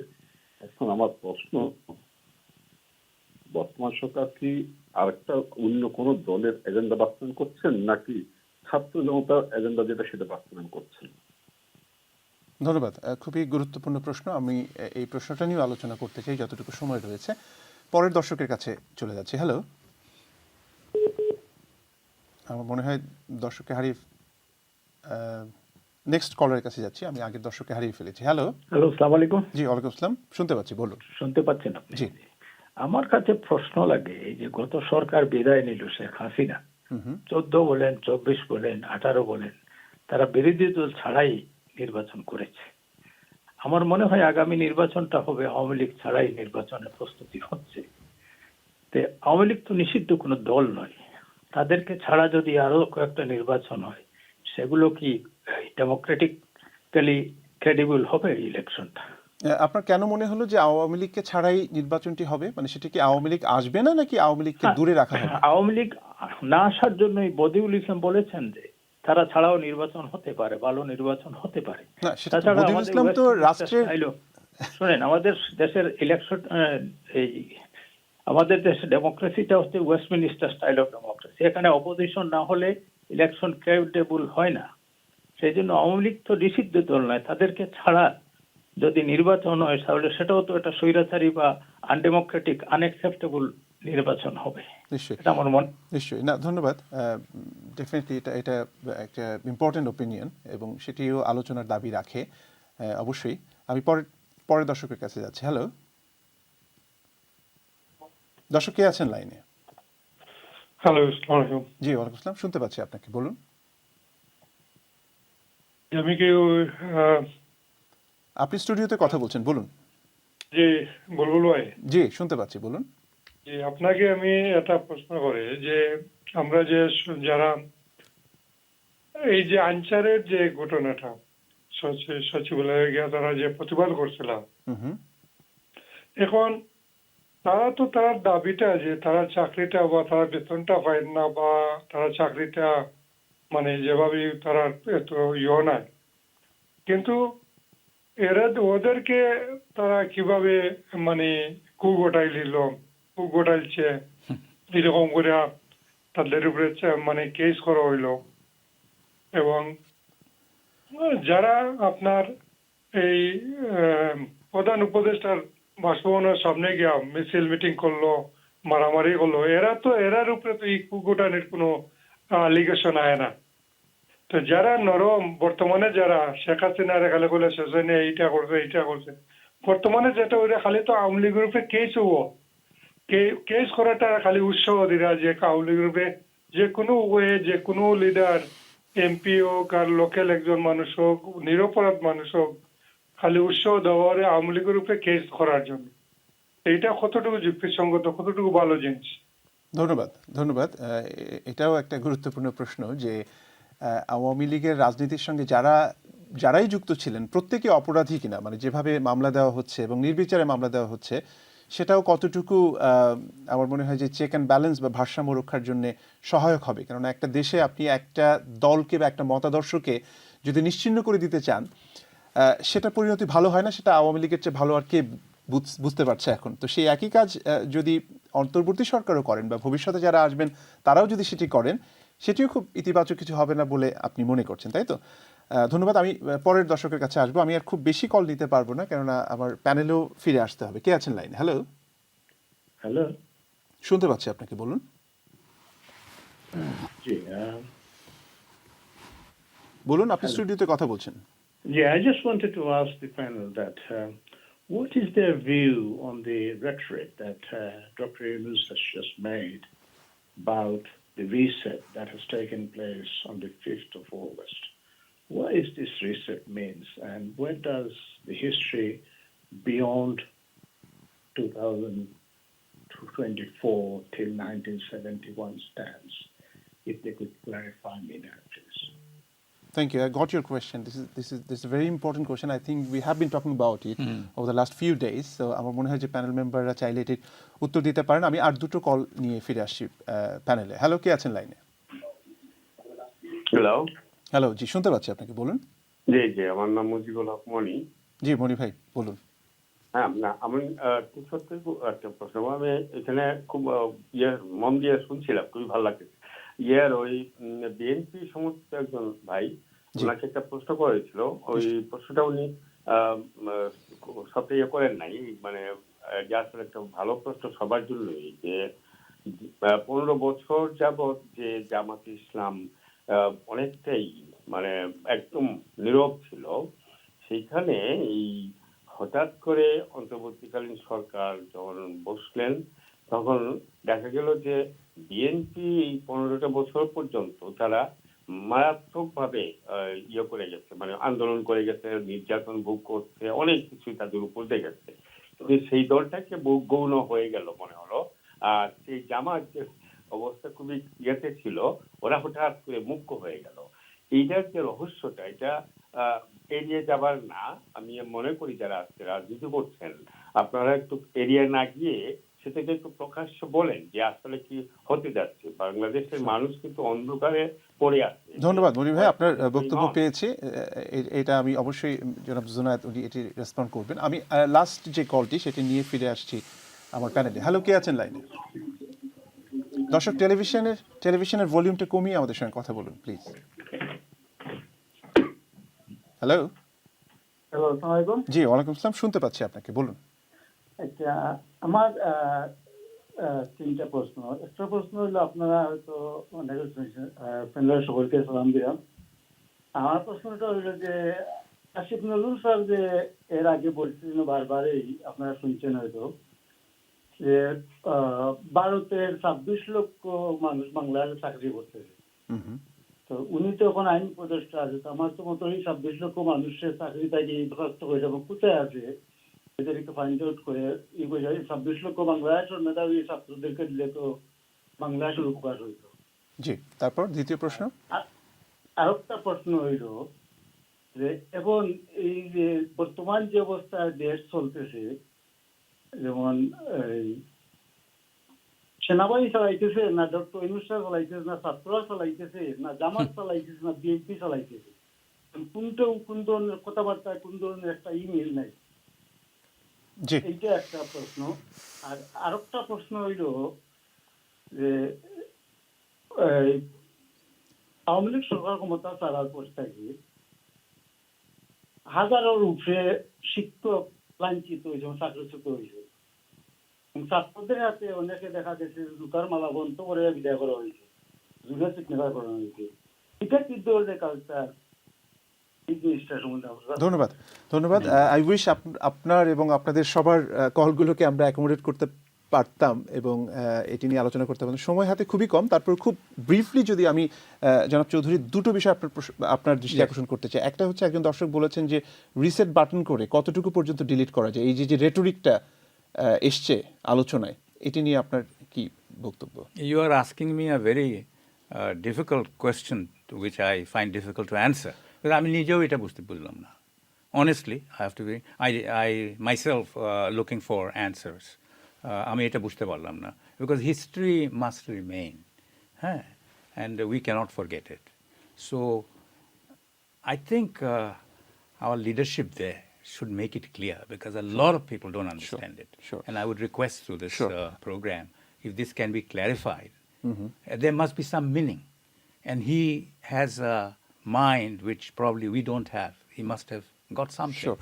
এখন আমার প্রশ্ন, বর্তমান সরকার কি আরেকটা অন্য কোনো দলের এজেন্ডা বাস্তবায়ন করছেন, নাকি ছাত্র জনতার এজেন্ডা যেটা সেটা বাস্তবায়ন করছেন? ধন্যবাদ, খুবই গুরুত্বপূর্ণ প্রশ্ন। আমি এই প্রশ্নটা নিয়ে আলোচনা করতে চাই যতটুকু সময় রয়েছে। পরের দর্শকের কাছে চলে যাচ্ছি। হ্যালো, আমার মনে হয় দর্শককে হারিয়ে নেক্সট কলারের কাছে যাচ্ছি। আমি আগের দর্শককে হারিয়ে ফেলেছি। হ্যালো। হ্যালো, আসসালামু আলাইকুম। জি, ওয়ালাইকুম আসসালাম, শুনতে পাচ্ছি, বলুন। শুনতে পাচ্ছেন আপনি? জি। আমার কাছে প্রশ্ন লাগে, এই যে গত সরকার বিদায় নিল, শেখ হাসিনা 14 বলেন, 24 বলেন, 18 বলেন, তারা বিরোধী দল ছাড়াই নির্বাচন করেছে। আমার মনে হয় আগামী নির্বাচনটা হবে আওয়ামী লীগ ছাড়াই নির্বাচনের প্রস্তুতি হচ্ছে। তো আওয়ামী লীগ তো নিষিদ্ধ কোনো দল নয়, তাদেরকে ছাড়া যদি আরো কয়েকটা নির্বাচন হয়, সেগুলো কি ডেমোক্রেটিক্যালি ক্রেডিবল হবে ইলেকশনটা? আপনার কেন মনে হলো যে আওয়ামী লীগকে ছাড়াই নির্বাচনটি হবে? মানে সেটা কি আওয়ামী লীগ আসবে না, নাকি আওয়ামী লীগকে দূরে রাখা হবে? আওয়ামী লীগ না আসার জন্যই বদিউল ইসলাম বলেছেন যে তারা ছাড়াও নির্বাচন হতে পারে, ভালো নির্বাচন হতে পারে। না, সেটা তো বদিউল ইসলাম তো রাষ্ট্রের, শুনেন, আমাদের দেশের ইলেকশন, এই আমাদের দেশের ডেমোক্রেসিটা হচ্ছে ওয়েস্টমিনিস্টার স্টাইল অফ ডেমোক্রেসি। সেখানে অপোজিশন না হলে ইলেকশন ক্রেডিবল হয় না। সেই জন্য আওয়ামী লীগ তো নিষিদ্ধ দল নয়, তাদেরকে ছাড়া যদি নির্বাচন হয় তাহলে সেটাও তো একটা স্বৈরাচারী বা আনডেমোক্রেটিক আনএক্সেপ্টেবল নির্বাচন হবে। নিশ্চয়ই এটা আমার মনে। নিশ্চয়ই না, ধন্যবাদ। ডেফিনেটলি এটা এটা একটা ইম্পর্টেন্ট ওপিনিয়ন এবং সেটিও আলোচনার দাবি রাখে। অবশ্যই আমি পরের দর্শকের কাছে যাচ্ছি। হ্যালো দর্শক, কে আছেন লাইনে? হ্যালো, আসসালামু আলাইকুম। জি, ওয়ালাইকুম আসসালাম, শুনতে পাচ্ছি আপনাকে, বলুন। আমি কি আপনি স্টুডিওতে কথা বলছেন, বলুন। যে বুলবুল ভাই, জি, শুনতে পাচ্ছি, বলুন। যে আপনাকে আমি একটা প্রশ্ন করে যে আমরা যে যারা এই যে আনসারের যে ঘটনাটা সচিবালয়ে গিয়ে তারা যে প্রতিবাদ করছিলাম, এখন তারা তো তার দাবিটা যে তারা চাকরিটা বা তারা বেতনটা পায় না বা তারা চাকরিটা মানে যেভাবে তারা এত নাই, কিন্তু এরা ওদেরকে তারা কিভাবে মানে কুগোটাইলছে এরকম করে তাদের উপরে মানে কেস করা হইলো। এবং যারা আপনার এই প্রধান উপদেষ্টার বাসভবনের সামনে গিয়া মিছিল মিটিং করলো, মারামারি করলো, এরার উপরে তো এই কুগোটানের কোনো অ্যালিগেশন আয় না। তো যারা নরম বর্তমানে যারা শেখ হাসিনার খালি বলে শেষে এইটা করছে, বর্তমানে যেটা ওইটা খালি তো আওয়ামী লীগের উপরে কেস করাটা খালি উৎসাহ দিরা যে আওয়ামী লীগের উপরে যে কোনো ওয়ে যে কোনো লিডার এমপি হোক আর লোকাল একজন মানুষ হোক, নিরপরাধ মানুষ হোক, খালি উৎসাহ দেওয়ার আওয়ামী লীগের উপরে কেস করার জন্য। এইটা কতটুকু যুক্তিসঙ্গত, কতটুকু ভালো জিনিস? ধন্যবাদ ধন্যবাদ। এটাও একটা গুরুত্বপূর্ণ প্রশ্ন যে আওয়ামী লীগের রাজনীতির সঙ্গে যারাই যুক্ত ছিলেন প্রত্যেকে অপরাধী কিনা, মানে যেভাবে মামলা দেওয়া হচ্ছে এবং নির্বিচারে মামলা দেওয়া হচ্ছে সেটাও কতটুকু আমার মনে হয় যে চেক অ্যান্ড ব্যালেন্স বা ভারসাম্য রক্ষার জন্য সহায়ক হবে। কেননা একটা দেশে আপনি একটা দলকে বা একটা মতাদর্শকে যদি নিশ্চিহ্ন করে দিতে চান, সেটা পরিণতি ভালো হয় না। সেটা আওয়ামী লীগের চেয়ে ভালো আর কে বুঝতে পারছে এখন। তো সেই একই কাজ যদি অন্তর্বর্তী সরকারও করেন বা ভবিষ্যতে যারা আসবেন তারাও যদি সেটি করেন, সেটিও খুব ইতিবাচক কিছু হবে না বলে আপনি মনে করছেন, তাই তো? ধন্যবাদ। আমি পরের দর্শকের কাছে আসবো। আমি আর খুব বেশি কল নিতে পারবো না, কেননা আমার প্যানেলেও ফিরে আসতে হবে। কে আছেন লাইনে? হ্যালো হ্যালো, শুনতে পাচ্ছি আপনাকে, বলুন। জি, বলুন, আপনি স্টুডিওতে কথা বলছেন। yeah, I just wanted to ask the panel that what is their view on the rhetoric that Dr. Yunus has just made about the reset that has taken place on the 5th of August? What is this reset means, and where does the history beyond 2024 till 1971 stands? If they could clarify me that, please. Thank you. I got your question. This is a very important question. I think we have been talking about it over the last few days. So আমার মনে হয় যে panel মেম্বাররা চাইলে এটির উত্তর দিতে পারেন। আমি আর দুটো কল নিয়ে ফিরে আসছি প্যানেলে। হ্যালো, কে আছেন লাইনে? হ্যালো। হ্যালো, জি, শুনতে পাচ্ছি আপনাকে, বলুন। জি জি, আমার নাম মুজিবুল হক মনি। জি মনি ভাই, বলুন। হ্যাঁ, না আমি খুব সত্যি একটা প্রশ্ন, আমি এখানে খুব মন দিয়ে শুনছিলাম, খুবই ভালো লাগছে। ওই বিএনপি সমর্থিত একজন ভাই ওনাকে একটা প্রশ্ন করেছিল, ওই প্রশ্নটা উনি সবটা করেন নাই, মানে আসলে একটা ভালো প্রশ্ন সবার জন্যই, যে 15 বছর যাবৎ যে জামাত ইসলাম অনেকটাই মানে একদম নীরব ছিল, সেইখানে এই হঠাৎ করে অন্তর্বর্তীকালীন সরকার যখন বসলেন তখন দেখা গেল যে বিএনপি এই 15টা বছর পর্যন্ত তারা মারাত্মকভাবে করে গেছে, মানে আন্দোলন করে গেছে, নির্যাতন ভোগ করছে, অনেক কিছুই তাদের উপর দিয়ে গেছে। সেই দলটাকে গৌণ হয়ে গেল মনে হলো। আর সেই জামাত যে অবস্থা খুবই ছিল, ওরা হঠাৎ করে মুখ্য হয়ে গেল। এইটার যে রহস্যটা, এটা এড়িয়ে যাবার না। আমি মনে করি যারা আজকে রাজনীতি করছেন আপনারা একটু এড়িয়ে না গিয়ে সেটাকে একটু প্রকাশ্য বলেন যে আসলে কি হতে যাচ্ছে। বাংলাদেশের মানুষ কিন্তু অন্ধকারে পড়ে আছে। ধন্যবাদ মনি ভাই, আপনার বক্তব্য পেয়েছি। এটা আমি অবশ্যই জনাব জুনায়েদ উনি এটি রেসপন্ড করবেন। আমি লাস্ট যে কলটি সেটি নিয়ে ফিরে আসছি আমার প্যানেলে। হ্যালো, কে আছেন লাইনে? দর্শক টেলিভিশনের ভলিউমটা কমিয়ে আমাদের সঙ্গে কথা বলুন প্লিজ। হ্যালো। হ্যালো, আসসালামু আলাইকুম। জি ওয়ালাইকুম আসসালাম, শুনতে পাচ্ছি আপনাকে, বলুন। আচ্ছা, আমার তিনটা প্রশ্ন। একটা প্রশ্ন হলো, আপনারা হয়তো অনেকে শুনেছেন, প্যানেলের সকলকে সালাম দিলাম। আমার প্রশ্নটা হলো যে আসিফ নজরুল স্যার যে এর আগে বলছিলেন, বারবারই আপনারা শুনছেন হয়তো, যে ভারতের 26 লক্ষ মানুষ বাংলাদেশে চাকরি করতেছে। তো উনি তো এখন আইন উপদেষ্টা আছে, তো আমার তো মতো এই 26 লক্ষ মানুষের চাকরি তাকে দরখাস্ত করে এবং কোথায় আছে এদেরকে ফাইন্ড আউট করে 26 লক্ষ বাংলাদেশের মেধাবী ছাত্রদেরকে দিলে তো বাংলাদেশের উপকার হইত। জি, তারপর দ্বিতীয় প্রশ্ন। আরেকটা প্রশ্ন হইল যে এখন এই যে বর্তমান যে অবস্থায় দেশ চলতেছে, যেমন এই সেনাবাহিনী চালাইতেছে না, ডক্টর ইউনূস চালাইতেছে না, ছাত্ররা চালাইতেছে না, জামাত চালাইতেছে না, বিএনপি চালাইতেছে, কোনটাও কোন ধরনের কথাবার্তায় কোন ধরনের একটা ইমেল নাই। এইটা একটা প্রশ্ন। আর আরেকটা প্রশ্ন হইল যে আওয়ামী লীগ সরকার ক্ষমতা চালার পর থেকে হাজারের উপরে শিক্ষক লাঞ্ছিত হয়েছে, চাকরিচ্যুত হয়েছে। ছাত্রদের হাতে অনেকে দেখা গেছে জুতার মালা বন্ধ করে বিদায় করা হয়েছে, জুনিয়র সিগনেচার করা হয়েছে। এটা কি ধরনের কালচার? ধন্যবাদ। আই উইশ আপনার এবং আপনাদের সবার কলগুলোকে আমরা অ্যাকোমোডেট করতে পারতাম এবং এটি নিয়ে আলোচনা করতে পারতাম। সময় হাতে খুবই কম, তারপর খুব ব্রিফলি যদি আমি জনাব চৌধুরী দুটো বিষয় আপনার দৃষ্টি আকর্ষণ করতে চাই। একটা হচ্ছে, একজন দর্শক বলেছেন যে রিসেট বাটন করে কতটুকু পর্যন্ত ডিলিট করা যায়, এই যে রেটরিকটা এসছে আলোচনায়, এটি নিয়ে আপনার কি বক্তব্য? You are asking me a very difficult question to which I find difficult to answer. আমি নিজেও এটা বুঝলাম না। Honestly, I have to be, I myself looking for answers. আমি এটা বুঝতে পারলাম না, because history must remain, and we cannot forget it. So I think our leadership there should make it clear, because a lot of people don't understand it. And I would request through this program, if this can be clarified, there must be some meaning. And he has a mind which probably we don't have. He must have got something.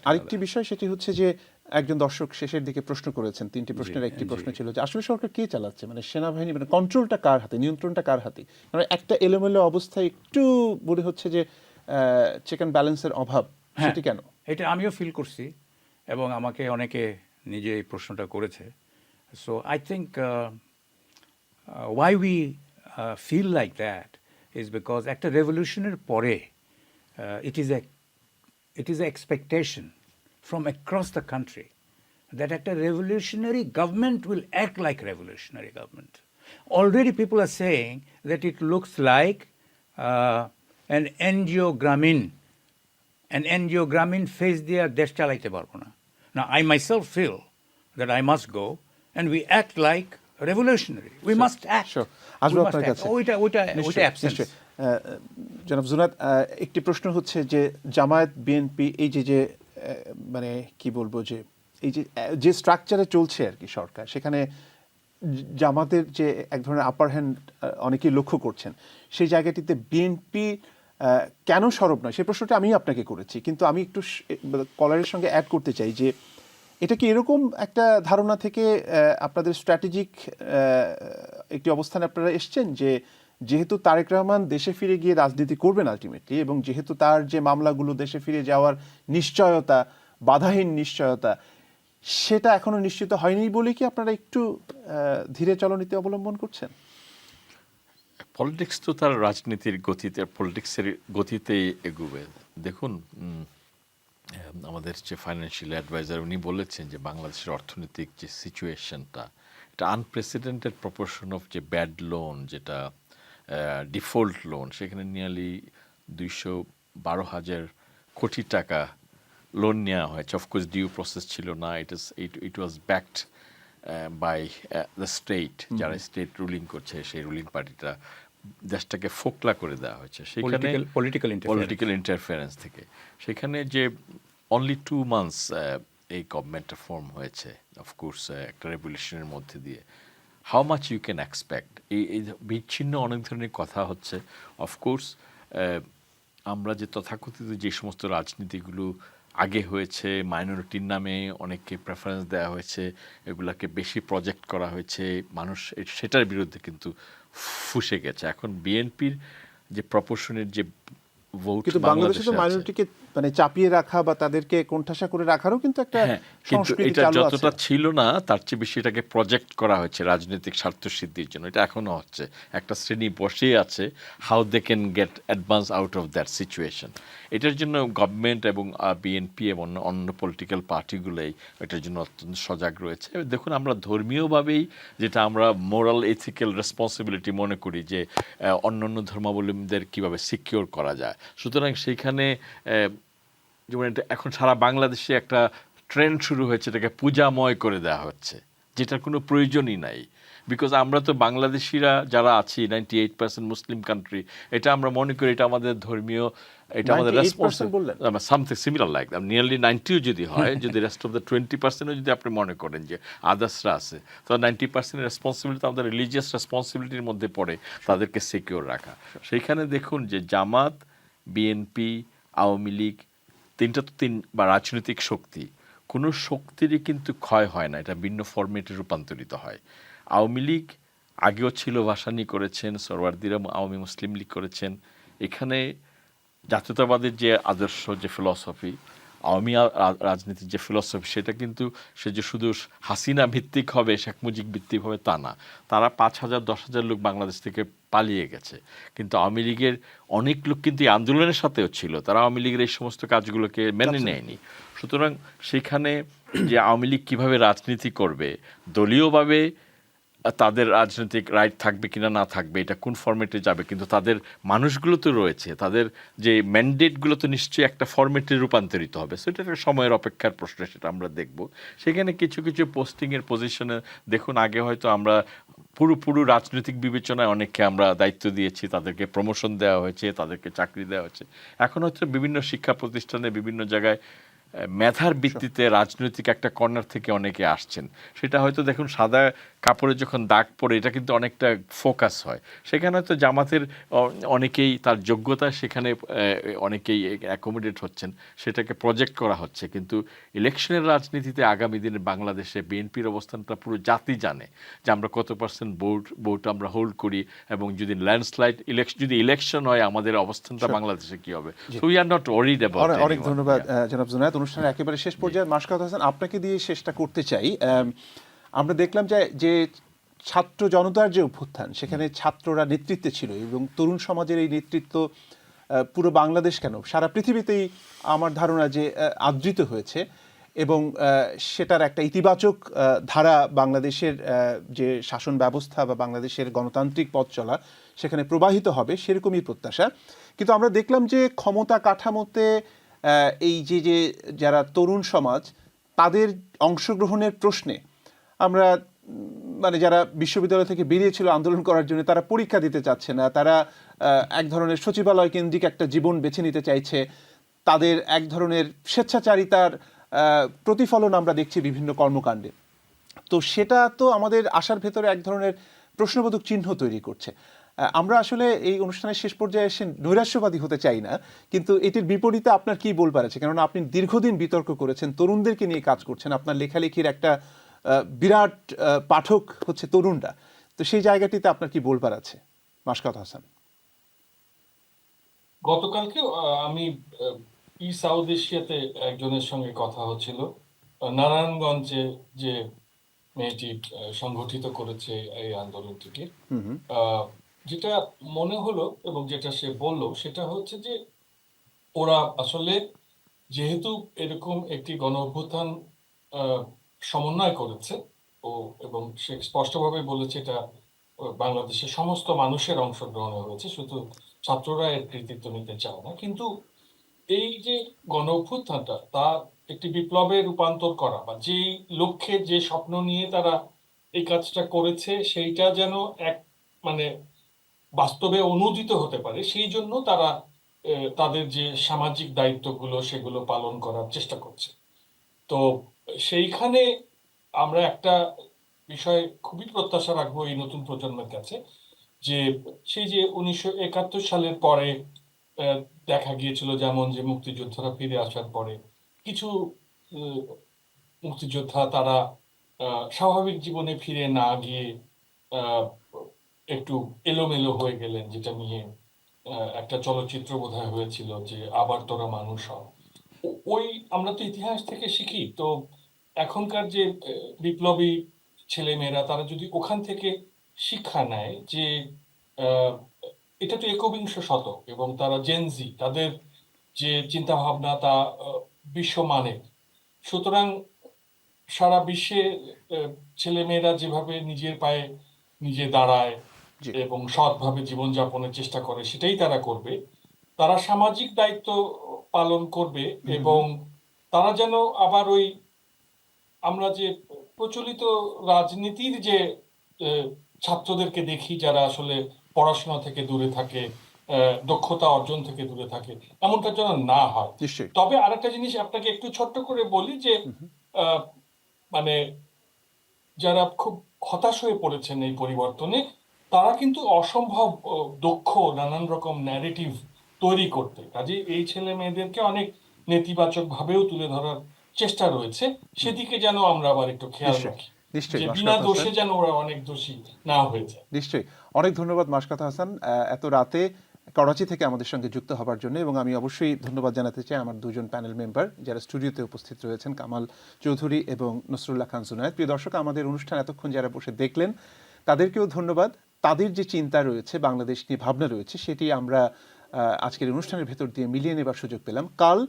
আরেকটি বিষয়, সেটি হচ্ছে যে একজন দর্শক শেষের দিকে প্রশ্ন করেছেন, তিনটি প্রশ্নের একটি প্রশ্ন ছিল যে আসলে সরকার কে চালাচ্ছে, মানে সেনাবাহিনী, মানে কন্ট্রোলটা কার হাতে, নিয়ন্ত্রণটা কার হাতে? মানে একটা এলোমেলো অবস্থায় একটু মনে হচ্ছে যে চেক অ্যান্ড ব্যালেন্সের অভাব, সেটি কেন? এটা আমিও ফিল করছি এবং আমাকে অনেকে নিজে এই প্রশ্নটা করেছে। So I think why we feel like that is because একটা রেভলিউশনের পরে it is an expectation from across the country that a revolutionary government will act like revolutionary government. Already people are saying that it looks like an NGO Grameen face dia desh chalaite parbo na. Now I myself feel that I must go and we act like revolutionary. We must act. Sure. ওইটা absence. জনাব জুনাদ, একটি প্রশ্ন হচ্ছে যে Jamaat BNP এই যে মানে কি বলবো, যে এই যে স্ট্রাকচারে চলছে আর কি সরকার, সেখানে জামাতের যে এক ধরনের আপার হ্যান্ড অনেকেই লক্ষ্য করছেন, সেই জায়গাটিতে বিএনপি কেন সরব নয়, সেই প্রশ্নটা আমি আপনাকে করেছি, কিন্তু আমি একটু কলারের সঙ্গে অ্যাড করতে চাই যে এটা কি এরকম একটা ধারণা থেকে আপনাদের স্ট্র্যাটেজিক একটি অবস্থানে আপনারা এসছেন যে যেহেতু তারেক রহমান দেশে ফিরে গিয়ে রাজনীতি করবেন আলটিমেটলি, এবং যেহেতু তার যে মামলাগুলো দেশে ফিরে যাওয়ার নিশ্চয়তা, বাধাহীন নিশ্চয়তা, সেটা এখনো নিশ্চিত হয়নি বলে কি আপনারা একটু ধীরে চলনীতি অবলম্বন করছেন? পলিটিক্স তো তার রাজনীতির গতিতে, পলিটিক্সের গতিতেই এগুবে। দেখুন, আমাদের যে ফাইন্যান্সিয়াল অ্যাডভাইজার উনি বলেছেন যে বাংলাদেশের অর্থনৈতিক যে সিচুয়েশনটা, এটা আনপ্রেসিডেন্টেড প্রপোর্শন অফ যে ব্যাড লোন, যেটা ডিফল্ট লোন, সেখানে নিয়ারলি 212,000 কোটি টাকা লোন নেওয়া হয়েছে। অফকোর্স ডিউ প্রসেস ছিল না, ইট ওয়াজ ব্যাকড বাই দ্য স্টেট, যারা স্টেট রুলিং করছে সেই রুলিং পার্টিটা দেশটাকে ফোকলা করে দেওয়া হয়েছে সেখানে পলিটিক্যাল ইন্টারফারেন্স থেকে। সেখানে যে অনলি 2 months এই গভর্নমেন্টটা ফর্ম হয়েছে, অফকোর্স একটা রেভলিউশনের মধ্যে দিয়ে, how much you can expect. এই বিচ্ছিন্ন অনেক ধরনের কথা হচ্ছে। অফকোর্স আমরা যে তথাকথিত যে সমস্ত রাজনীতিগুলো আগে হয়েছে, মাইনরিটির নামে অনেককে প্রেফারেন্স দেওয়া হয়েছে, এগুলাকে বেশি প্রজেক্ট করা হয়েছে, মানুষ সেটার বিরুদ্ধে কিন্তু ফুঁসে গেছে। এখন বিএনপির যে প্রপোর্শনের যে ভোট কিন্তু বাংলাদেশে তো মাইনরিটিকে মানে চাপিয়ে রাখা বা তাদেরকে কোণঠাসা করে রাখারও কিন্তু একটা কিন্তু সংস্কৃতি এটা চালু যতটা আছে। ছিল না তার চেয়ে বেশি এটাকে প্রজেক্ট করা হয়েছে রাজনৈতিক স্বার্থ সিদ্ধির জন্য। এটা এখনো হচ্ছে। একটা শ্রেণী বসে আছে, how they can get advance out of that situation. এটার জন্য গভর্নমেন্ট এবং বিএনপি এবং অন্য পলিটিক্যাল পার্টিগুলোই এটার জন্য অত্যন্ত সজাগ রয়েছে। দেখুন, আমরা ধর্মীয়ভাবেই যেটা আমরা মোরাল এথিক্যাল রেসপন্সিবিলিটি মনে করি যে অন্যান্য ধর্মাবলম্বীদের কীভাবে সিকিউর করা যায়। সুতরাং সেইখানে যেমন এটা এখন সারা বাংলাদেশে একটা ট্রেন্ড শুরু হয়েছে, এটাকে পূজাময় করে দেওয়া হচ্ছে, যেটার কোনো প্রয়োজনই নাই। বিকজ আমরা তো বাংলাদেশিরা যারা আছি 98% মুসলিম কান্ট্রি, এটা আমরা মনে করি এটা আমাদের ধর্মীয়, এটা আমাদের 98% বললেন? সামথিং সিমিলার লাইক নিয়ারলি 90ও যদি হয়, যদি রেস্ট অফ দ্য 20%ও যদি আপনি মনে করেন যে আদার্সরা আছে, তো 90% রেসপন্সিবিলিটি আমাদের রিলিজিয়াস রেসপন্সিবিলিটির মধ্যে পড়ে তাদেরকে সিকিউর রাখা। সেইখানে দেখুন যে জামাত, বিএনপি, আওয়ামী লীগ, তিনটা তো বা রাজনৈতিক শক্তি, কোনো শক্তিরই কিন্তু ক্ষয় হয় না, এটা ভিন্ন ফরম্যাটে রূপান্তরিত হয়। আওয়ামী লীগ আগেও ছিল, ভাসানী করেছেন, সরওয়ার্দিরা আওয়ামী মুসলিম লীগ করেছেন। এখানে জাতীয়তাবাদের যে আদর্শ, যে ফিলসফি, আওয়ামী রাজনীতির যে ফিলসফি, সেটা কিন্তু সে যে শুধু হাসিনা ভিত্তিক হবে, শেখ মুজিব ভিত্তিক হবে তা না। তারা 5,000 10,000 লোক বাংলাদেশ থেকে পালিয়ে গেছে, কিন্তু আওয়ামী লীগের অনেক লোক কিন্তু এই আন্দোলনের সাথেও ছিল, তারা আওয়ামী লীগের এই সমস্ত কাজগুলোকে মেনে নেয়নি। সুতরাং সেখানে যে আওয়ামী লীগ কীভাবে রাজনীতি করবে, দলীয়ভাবে তাদের রাজনৈতিক রাইট থাকবে কিনা না থাকবে, এটা কোন ফরম্যাটে যাবে, কিন্তু তাদের মানুষগুলো তো রয়েছে, তাদের যে ম্যান্ডেটগুলো তো নিশ্চয়ই একটা ফরম্যাটে রূপান্তরিত হবে। সো এটা একটা সময়ের অপেক্ষার প্রশ্ন, সেটা আমরা দেখব। সেখানে কিছু কিছু পোস্টিংয়ের পজিশনে দেখুন, আগে হয়তো আমরা পুরো রাজনৈতিক বিবেচনায় অনেককে আমরা দায়িত্ব দিয়েছি, তাদেরকে প্রমোশন দেওয়া হয়েছে, তাদেরকে চাকরি দেওয়া হয়েছে। এখন হয়তো বিভিন্ন শিক্ষা প্রতিষ্ঠানে বিভিন্ন জায়গায় মেধার ভিত্তিতে রাজনৈতিক একটা কর্নার থেকে অনেকে আসছেন। সেটা হয়তো দেখুন সাদা কাপড়ে যখন দাগ পড়ে, এটা কিন্তু অনেকটা ফোকাস হয়। সেখানে হয়তো জামাতের অনেকেই তার যোগ্যতা, সেখানে অনেকেই অ্যাকোমোডেট হচ্ছেন, সেটাকে প্রজেক্ট করা হচ্ছে। কিন্তু ইলেকশনের রাজনীতিতে আগামী দিনে বাংলাদেশে বিএনপির অবস্থানটা পুরো জাতি জানে যে আমরা কত পার্সেন্ট ভোট আমরা হোল্ড করি, এবং যদি ল্যান্ডস্লাইড যদি ইলেকশন হয় আমাদের অবস্থানটা বাংলাদেশে কি হবে। So we are not worried about. অনেক ধন্যবাদ জনাব জুনায়েদ। অনুষ্ঠানের একেবারে শেষ পর্যায়ে মাশকাত হাসান, আপনাকে দিয়ে শেষটা করতে চাই। আমরা দেখলাম যে ছাত্র জনতার যে অভ্যুত্থান, সেখানে ছাত্ররা নেতৃত্বে ছিল, এবং তরুণ সমাজের এই নেতৃত্ব পুরো বাংলাদেশ কেন সারা পৃথিবীতেই আমার ধারণা যে আদৃত হয়েছে, এবং সেটার একটা ইতিবাচক ধারা বাংলাদেশের যে শাসন ব্যবস্থা বা বাংলাদেশের গণতান্ত্রিক পথ চলা সেখানে প্রবাহিত হবে, সেরকমই প্রত্যাশা। কিন্তু আমরা দেখলাম যে ক্ষমতা কাঠামোতে এই যে যারা তরুণ সমাজ, তাদের অংশগ্রহণের প্রশ্নে আমরা মানে যারা বিশ্ববিদ্যালয় থেকে বেরিয়েছিল আন্দোলন করার জন্য, তারা পরীক্ষা দিতে চাচ্ছে না, তারা এক ধরনের সচিবালয় কেন্দ্রিক একটা জীবন বেছে নিতে চাইছে, তাদের এক ধরনের স্বেচ্ছাচারিতার প্রতিফলন আমরা দেখছি বিভিন্ন কর্মকাণ্ডে। তো সেটা তো আমাদের আশার ভেতরে এক ধরনের প্রশ্নবোধক চিহ্ন তৈরি করছে। আমরা আসলে এই অনুষ্ঠানের শেষ পর্যায়ে এসে নৈরাশ্যবাদী হতে চাই না, কিন্তু এটির বিপরীতে আপনার কি বলবার আছে? কেননা আপনি দীর্ঘদিন বিতর্ক করেছেন, তরুণদেরকে নিয়ে কাজ করছেন, আপনার লেখালেখির একটা বিরাট পাঠক হচ্ছে তরুণরা। তো সেই জায়গাটিতে আপনার কি বলবার আছে মাশকাত হাসান? গতকালকে আমি সাউথ এশিয়াতে একজনের সঙ্গে কথা হচ্ছিল, নারায়ণগঞ্জে যে মেয়েটি সংগঠিত করেছে এই আন্দোলনটিকে, যেটা মনে হলো এবং যেটা সে বলল সেটা হচ্ছে যে ওরা আসলে যেহেতু এরকম একটি গণ অভ্যুত্থান সমন্বয় করেছে, এবং সে স্পষ্টভাবে বলেছে এটা বাংলাদেশের সমস্ত মানুষের অংশগ্রহণে হয়েছে, শুধু ছাত্ররা এর কৃতিত্ব নিতে চায় না। কিন্তু এই যে গণ অভ্যুত্থানটা, তা একটি বিপ্লবে রূপান্তর করা বা যে লক্ষ্যে যে স্বপ্ন নিয়ে তারা এই কাজটা করেছে, সেইটা যেন এক মানে বাস্তবে অনুদিত হতে পারে, সেই জন্য তারা তাদের যে সামাজিক দায়িত্বগুলো সেগুলো পালন করার চেষ্টা করছে। তো সেইখানে আমরা একটা বিষয়ে খুবই প্রত্যাশা রাখবো এই নতুন প্রজন্মের কাছে, যে সেই যে 1971 সালের পরে দেখা গিয়েছিল যেমন যে মুক্তিযোদ্ধারা ফিরে আসার পরে কিছু আহ, মুক্তিযোদ্ধা তারা স্বাভাবিক জীবনে ফিরে না গিয়ে আহ, একটু এলোমেলো হয়ে গেলেন, যেটা নিয়ে একটা চলচ্চিত্র বোধহয় হয়েছিল যে আবার তোরা মানুষ হ। ওই আমরা তো ইতিহাস থেকে শিখি, তো এখনকার যে বিপ্লবী ছেলেমেয়েরা তারা যদি ওখান থেকে শিক্ষা নেয় যে আহ, এটা তো একবিংশ শতক এবং তারা জেনজি, তাদের যে চিন্তা ভাবনা তা বিশ্বমানের, সুতরাং সারা বিশ্বে ছেলেমেয়েরা যেভাবে নিজের পায়ে নিজে দাঁড়ায় জি এবং সৎভাবে জীবনযাপনের চেষ্টা করে সেটাই তারা করবে। তারা সামাজিক দায়িত্ব পালন করবে এবং তারা যেন আবার ওই আমরা যে প্রচলিত রাজনীতির যে ছাত্রদেরকে দেখি যারা আসলে পড়াশোনা থেকে দূরে থাকে, দক্ষতা অর্জন থেকে দূরে থাকে, এমনটা যেন না হয়। নিশ্চয়ই। তবে আরেকটা জিনিস আপনাকে একটু ছোট্ট করে বলি যে আহ, মানে যারা খুব হতাশ হয়ে পড়েছেন এই পরিবর্তনে, তারা কিন্তু অসম্ভব দক্ষ নানান রকম ন্যারেটিভ তৈরি করতে, কাজে এই ছেলে মেয়েদেরকে অনেক নেতিবাচক ভাবেও তুলে ধরার চেষ্টা রয়েছে, সেদিকে যেন আমরা আবার একটু খেয়াল নিশ্চয়ই রাখি, নিশ্চয়ই যে বিনা মাশকাত দোষে হাসান, যেন ওরা অনেক দোষী না হয়ে যায়। নিশ্চয়ই। অনেক ধন্যবাদ মাশকাত হাসান এত রাতে করাচি থেকে আমাদের সঙ্গে যুক্ত হবার জন্য, এবং আমি অবশ্যই ধন্যবাদ জানাতে চাই আমার দুজন প্যানেল মেম্বার যারা স্টুডিওতে উপস্থিত রয়েছেন, কামাল চৌধুরী এবং নসরুল্লাহ খান জুনায়েদ। প্রিয় দর্শক, আমাদের অনুষ্ঠান এতক্ষণ যারা বসে দেখলেন তাদেরকেও ধন্যবাদ। তাদের যে চিন্তা রয়েছে, বাংলাদেশ নিয়ে ভাবনা রয়েছে, সেটি আমরা আজকের অনুষ্ঠানের ভেতর দিয়ে মিলিয়ে নেবার সুযোগ পেলাম। কাল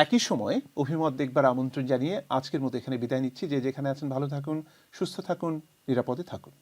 একই সময়ে অভিমত দেখবার আমন্ত্রণ জানিয়ে আজকের মতো এখানে বিদায় নিচ্ছি। যে যেখানে আছেন ভালো থাকুন, সুস্থ থাকুন, নিরাপদে থাকুন।